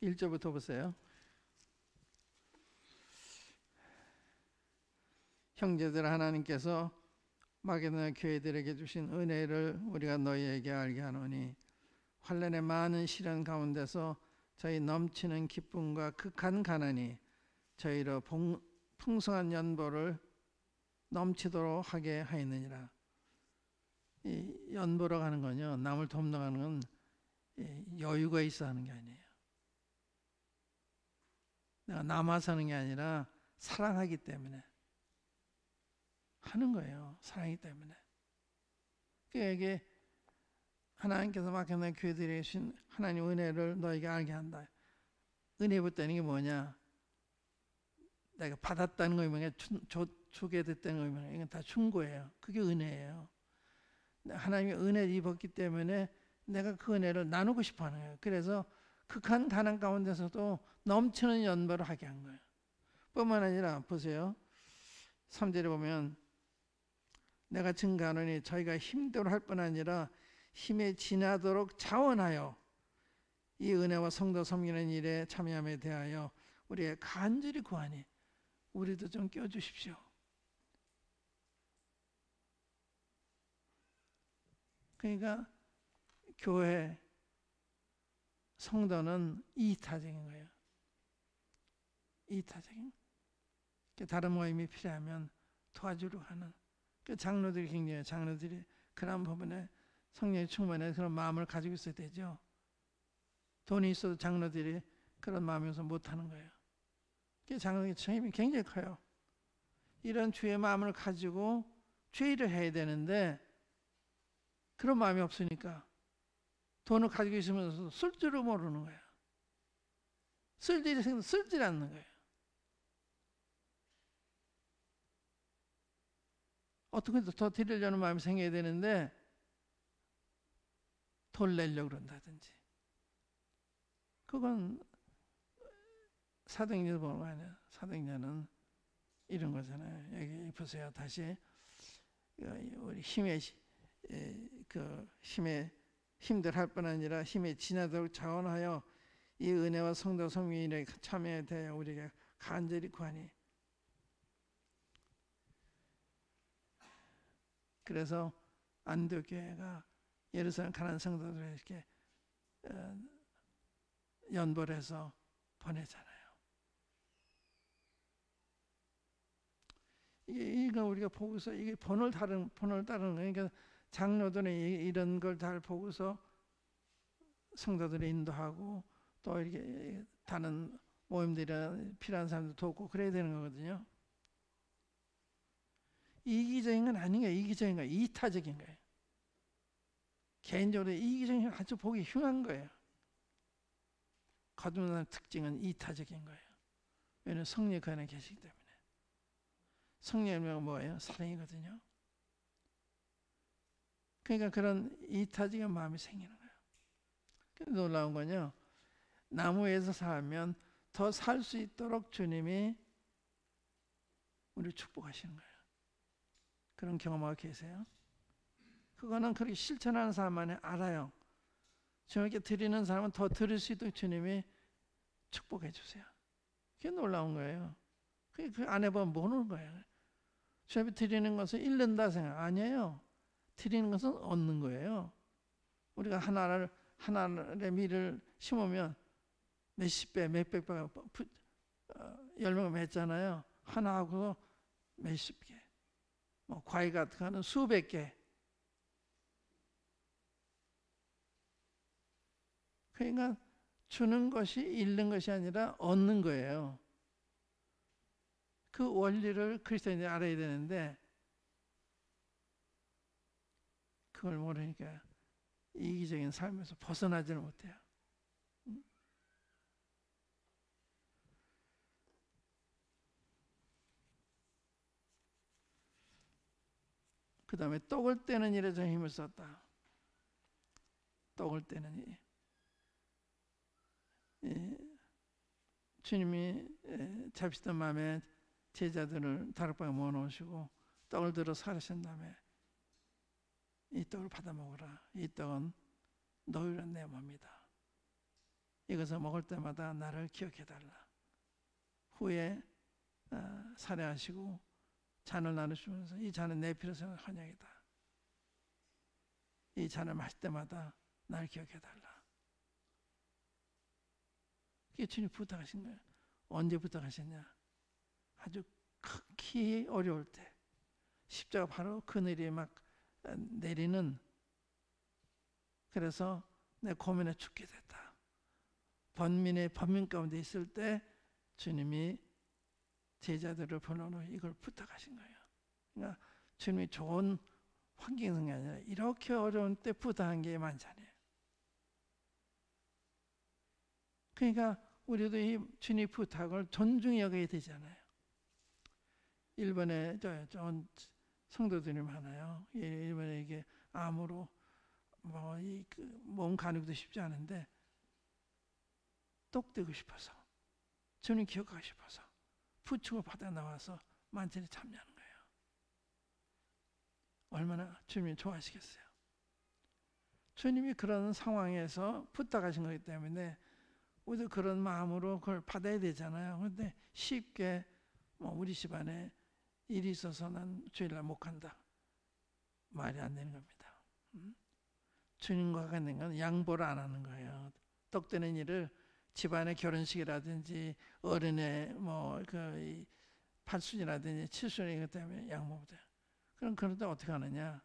(1절부터) 보세요. 형제들, 하나님께서 마게도냐 교회들에게 주신 은혜를 우리가 너희에게 알게 하노니 환난의 많은 시련 가운데서 저희 넘치는 기쁨과 극한 가난이 저희로 풍성한 연보를 넘치도록 하게 하였느니라. 이 연보라고 하는 건요, 남을 돕는 건 여유가 있어 하는 게 아니에요. 내가 남아서 하는 게 아니라 사랑하기 때문에 하는 거예요. 사랑하기 때문에. 그러니까 이게 하나님께서 맡겨놓은 교회들에게 주신 하나님 은혜를 너에게 알게 한다. 은혜 붙다는 게 뭐냐? 내가 받았다는 거 의미가 주게 됐다는 거 의미가 이건 다 준 거예요. 그게 은혜예요. 하나님이 은혜를 입었기 때문에 내가 그 은혜를 나누고 싶어 하는 거예요. 그래서 극한 가난 가운데서도 넘치는 연보를 하게 한 거예요. 뿐만 아니라 보세요. 3절에 보면 내가 증거하노니 저희가 힘대로 할 뿐 아니라 힘에 지나도록 자원하여 이 은혜와 성도 섬기는 일에 참여함에 대하여 우리의 간절히 구하니 우리도 좀 껴주십시오. 그러니까 교회 성도는 이타적인 거예요. 이타적인. 다른 모임이 필요하면 도와주려고 하는. 그 장로들이 굉장히 장로들이 그런 부분에 성령의 충만한 그런 마음을 가지고 있어야 되죠. 돈이 있어도 장로들이 그런 마음에서 못하는 거예요. 장로의 책임이 굉장히 커요. 이런 주의 마음을 가지고 죄를 해야 되는데 그런 마음이 없으니까 돈을 가지고 있으면서 쓸 줄을 모르는 거예요. 쓸질 않는 거예요. 어떻게 더 드리려는 마음이 생겨야 되는데 돈 내려고 그런다든지. 그건 사도행전을 보는 거 아니에요. 사도행전은 이런 거잖아요. 여기 보세요. 다시 우리 힘들 할 뿐 아니라 힘에 지나도록 자원하여 이 은혜와 성도 성민의 참여에 대하여 우리가 간절히 구하니. 그래서 안디옥교회가 예루살렘 가난 성도들에게 연보를 해서 보내잖아요. 이거 우리가 보고서 이게 본을 따르는 거예요. 그러니까 장로들은 이런 걸 잘 보고서 성도들을 인도하고 또 이렇게 다른 모임들이 필요한 사람들 돕고 그래야 되는 거거든요. 이기적인 건 아닌 거예요. 이기적인 건 이타적인 거예요. 개인적으로 이기적인 건 아주 보기 흉한 거예요. 거듭난 특징은 이타적인 거예요. 왜냐하면 성령 그 안에 계시기 때문에. 성령은 뭐예요? 사랑이거든요. 그러니까 그런 이타적인 마음이 생기는 거예요. 놀라운 건요. 나무에서 살면 더 살 수 있도록 주님이 우리를 축복하시는 거예요. 그런 경험하고 계세요? 그거는 그렇게 실천하는 사람만이 알아요. 주님께 드리는 사람은 더 드릴 수 있도록 주님이 축복해 주세요. 그게 놀라운 거예요. 그 안 해보면 모르는 거예요. 주님께 드리는 것을 잃는다 생각 아니에요. 드리는 것은 얻는 거예요. 우리가 하나의 밀을 심으면 몇십 배, 몇백 배가 열매가 맺잖아요. 하나하고 몇십 개. 뭐 과일 같은 거는 수백 개. 그러니까 주는 것이 잃는 것이 아니라 얻는 거예요. 그 원리를 그리스도인들이 알아야 되는데 그걸 모르니까 이기적인 삶에서 벗어나지는 못해요. 그 다음에 떡을 떼는 일에 좀 힘을 썼다. 떡을 떼는 일. 주님이 잡시던 마음에 제자들을 다락방에 모아놓으시고 떡을 들어 사르신 다음에 이 떡을 받아 먹으라. 이 떡은 너희는 내 몸이다. 이것을 먹을 때마다 나를 기억해달라. 후에 살해하시고 잔을 나누시면서 이 잔은 내 피로 된 헌약이다. 이 잔을 마실 때마다 나를 기억해달라. 그게 주님 부탁하신 거예요. 언제 부탁하셨냐? 아주 극히 어려울 때 십자가 바로 그늘이 막 내리는, 그래서 내 고민에 죽게 됐다. 번민 가운데 있을 때 주님이 제자들을 불러놓고 이걸 부탁하신 거예요. 그러니까 주님이 좋은 환경이 아니라 이렇게 어려운 때 부탁한 게 만찬이에요. 그러니까 우리도 이 주님 부탁을 존중히 여겨야 되잖아요. 일본에 좋은 성도들이 많아요. 일본에 이게 암으로 몸 가누기도 쉽지 않은데 똑 되고 싶어서 주님 기억하고 싶어서 부축을 받아 나와서 만찬에 참여하는 거예요. 얼마나 주님이 좋아하시겠어요. 주님이 그런 상황에서 부탁하신 거기 때문에 우리도 그런 마음으로 그걸 받아야 되잖아요. 그런데 쉽게 우리 집안에 일이 있어서 난 주일날 못 간다. 말이 안 되는 겁니다. 주님과 갖는 건 양보를 안 하는 거예요. 떡되는 일을 집안의 결혼식이라든지 어른의 팔순이라든지 칠순이 그 때문에 양보 못해요. 그럼 그런데 어떻게 하느냐?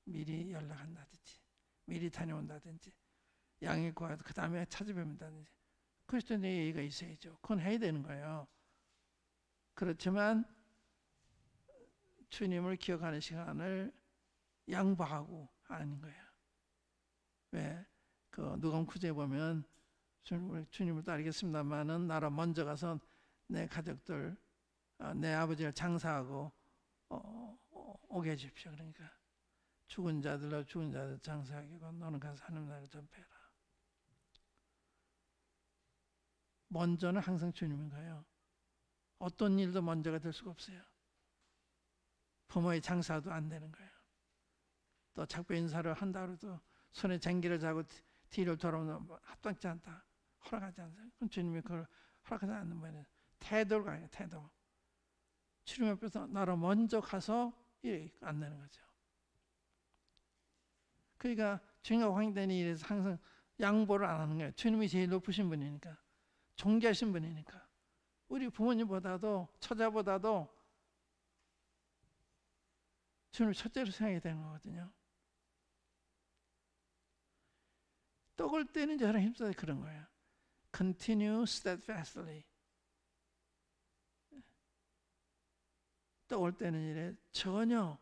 미리 연락한다든지 미리 다녀온다든지 양육과 가서 그 다음에 찾아뵙는다든지 그리스도인의 예의가 있어야죠. 그건 해야 되는 거예요. 그렇지만 주님을 기억하는 시간을 양보하고 하는 거예요. 왜? 그 누가복음 9장에 보면 주님을 따르겠습니다만은 나로 먼저 가서 내 가족들, 내 아버지를 장사하고 오게 해주십시오. 그러니까 죽은 자들 장사하게 하고 너는 가서 하나님 나라를 전폐해라. 먼저는 항상 주님인 거예요. 어떤 일도 먼저가 될 수가 없어요. 부모의 장사도 안 되는 거예요. 또 작별 인사를 한다 그래도 손에 쟁기를 잡고 뒤를 돌아오면 합당치 않다. 허락하지 않아요. 그럼 주님이 그걸 허락하지 않는 거예요. 태도를 가요. 태도. 주님 앞에서 나로 먼저 가서 안 되는 거죠. 그러니까 주님과 관계되는 일에서 항상 양보를 안 하는 거예요. 주님이 제일 높으신 분이니까. 존귀하신 분이니까. 우리 부모님보다도 처자보다도 주님을 첫째로 생각해야 되는 거거든요. 떡을 떼는 저랑 힘써서 그런 거예요. Continue steadfastly. 떡을 떼는 일에 전혀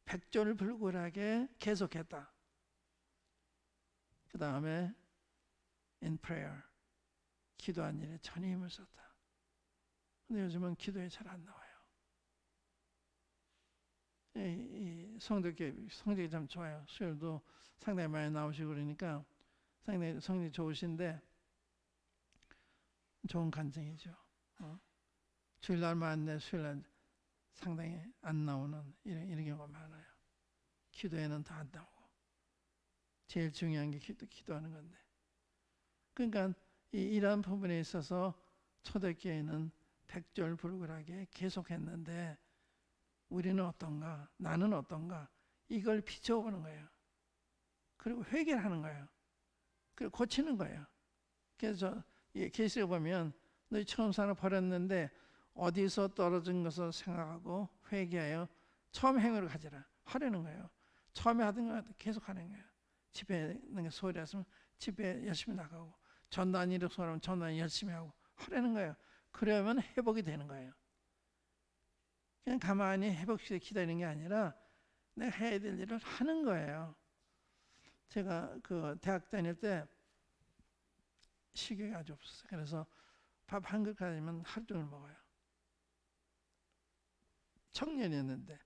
백전불굴하게 계속했다. 그 다음에 in prayer. 기도한 일에 전혀 힘을 썼다. 근데 요즘은 기도에 잘 안 나와요. 이 성적이 참 좋아요. 수요일도 상당히 많이 나오시고 그러니까 상당히 성적이 좋으신데 좋은 간증이죠. 주일날만 내 수요일날 상당히 안 나오는 이런 경우가 많아요. 기도에는 다 안 나오고 제일 중요한 게 기도하는 건데. 그러니까 이러한 부분에 있어서 초대교회는 백절불굴하게 계속했는데 우리는 어떤가? 나는 어떤가? 이걸 비춰보는 거예요. 그리고 회개를 하는 거예요. 그리고 고치는 거예요. 그래서 계시록에 보면 너희 처음 사는 버렸는데 어디서 떨어진 것을 생각하고 회개하여 처음 행위를 가지라 하려는 거예요. 처음에 하던 거 계속 하는 거예요. 집에 있는 게 소홀히 했으면 집에 열심히 나가고 전도한 일을 소홀하면 전도한 열심히 하고 하려는 거예요. 그러면 회복이 되는 거예요. 그냥 가만히 회복시켜 기다리는 게 아니라 내가 해야 될 일을 하는 거예요. 제가 그 대학 다닐 때 식욕이 아주 없었어요. 그래서 밥 한 그릇 가지면 하루 종일 먹어요. 청년이었는데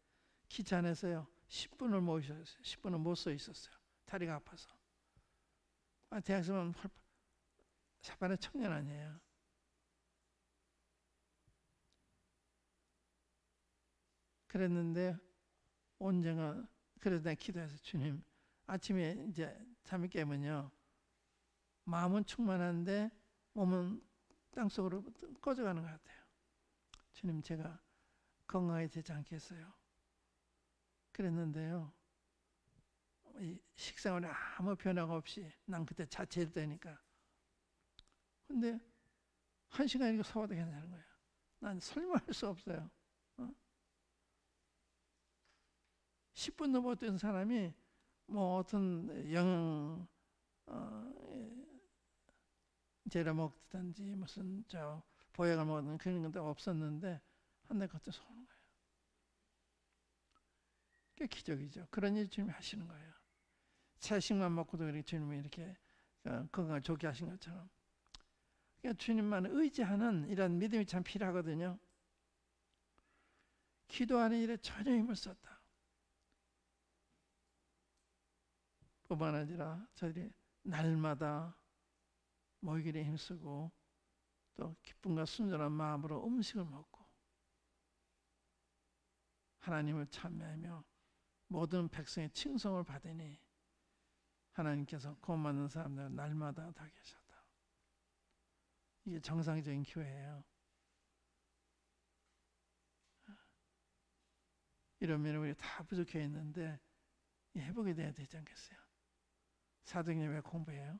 기차 안에서요 10분을 못 있었어요. 10분을 못 서 있었어요. 다리가 아파서. 대학생은 사반의 청년 아니에요. 그랬는데 언젠가 그래서 내가 기도해서 주님 아침에 이제 잠이 깨면요 마음은 충만한데 몸은 땅속으로 꺼져가는 것 같아요. 주님 제가 건강하게 되지 않겠어요? 그랬는데요 이 식생활에 아무 변화가 없이 난 그때 자체되니까 근데 1시간이니까 소화도 괜찮은 거예요. 난 설명할 수 없어요. 10분도 못 된 사람이 뭐 어떤 영양 재료 먹든지 무슨 보약을 먹든 그런 것도 없었는데 한날 갑자기 서 오는 거예요. 그게 기적이죠. 그런 일 주님이 하시는 거예요. 채식만 먹고도 이렇게 주님이 이렇게 건강을 좋게 하신 것처럼. 그러니까 주님만 의지하는 이런 믿음이 참 필요하거든요. 기도하는 일에 전혀 힘을 썼다. 뿐만 아니라 저희들이 날마다 모이기에 힘쓰고 또 기쁨과 순전한 마음으로 음식을 먹고 하나님을 찬미하며 모든 백성의 칭송을 받으니 하나님께서 구원받는 사람들 날마다 다 계셨다. 이게 정상적인 교회예요. 이러면 우리 다 부족해 있는데 회복이 돼야 되지 않겠어요? 사도행전 왜 공부해요?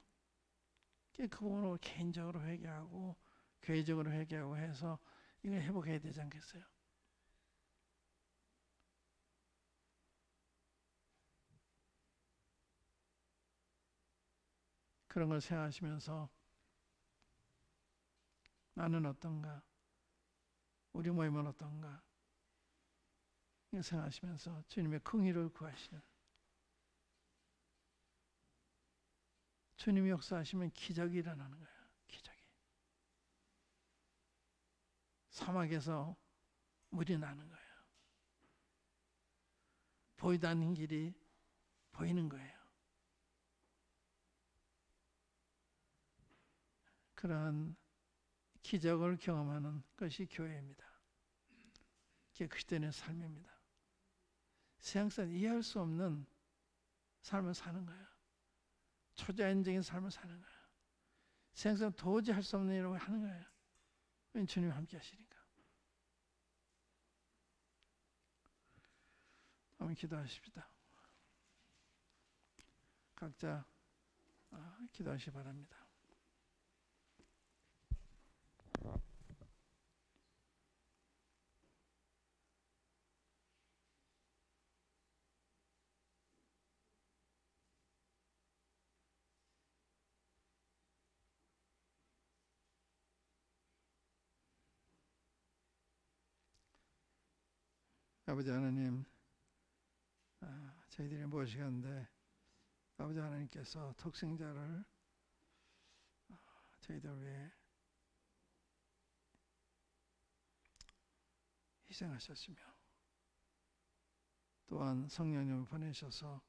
그 부분을 개인적으로 회개하고 교회적으로 회개하고 해서 이걸 회복해야 되지 않겠어요? 그런 걸 생각하시면서 나는 어떤가? 우리 모임은 어떤가? 이걸 생각하시면서 주님의 긍휼을 구하시는, 주님이 역사하시면 기적이 일어나는 거예요. 기적이. 사막에서 물이 나는 거예요. 보이지 않는 길이 보이는 거예요. 그러한 기적을 경험하는 것이 교회입니다. 그게 그리스도인의 삶입니다. 세상에서 이해할 수 없는 삶을 사는 거예요. 초자연적인 삶을 사는 거예요. 세상에서 도저히 할 수 없는 일을 하는 거예요. 주님이 함께 하시니까. 한번 기도하십시다. 각자 기도하시기 바랍니다. 아버지 하나님, 저희들이 모시는데 아버지 하나님께서 독생자를 저희들 위해 희생하셨으며 또한 성령님을 보내셔서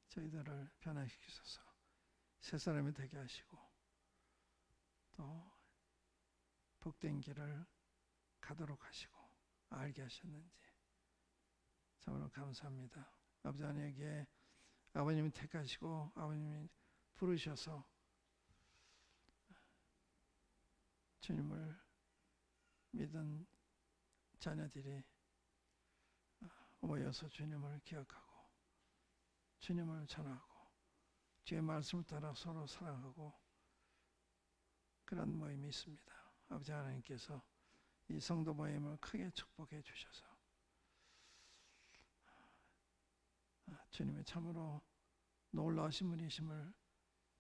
저희들을 변화시키셔서 새 사람이 되게 하시고 또 복된 길을 가도록 하시고 알게 하셨는지 참으로 감사합니다. 아버지 하나님께 아버님이 택하시고 아버님이 부르셔서 주님을 믿은 자녀들이 모여서 주님을 기억하고 주님을 전하고 주의 말씀을 따라 서로 사랑하고 그런 모임이 있습니다. 아버지 하나님께서 이 성도 모임을 크게 축복해 주셔서 주님의 참으로 놀라우신 분이심을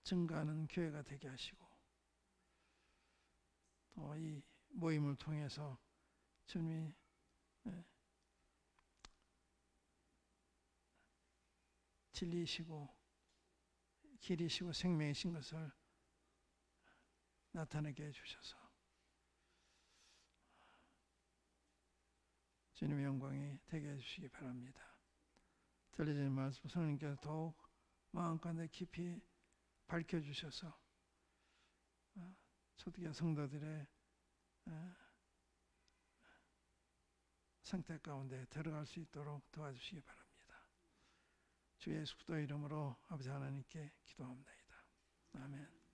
증거하는 교회가 되게 하시고 또 이 모임을 통해서 주님이 진리이시고 길이시고 생명이신 것을 나타나게 해주셔서 주님의 영광이 되게 해주시기 바랍니다. 들려진 말씀 성령님께서 더욱 마음가운데 깊이 밝혀주셔서 초대교회 성도들의 상태 가운데 들어갈 수 있도록 도와주시기 바랍니다. 주 예수 그리스도 이름으로 아버지 하나님께 기도합니다. 아멘.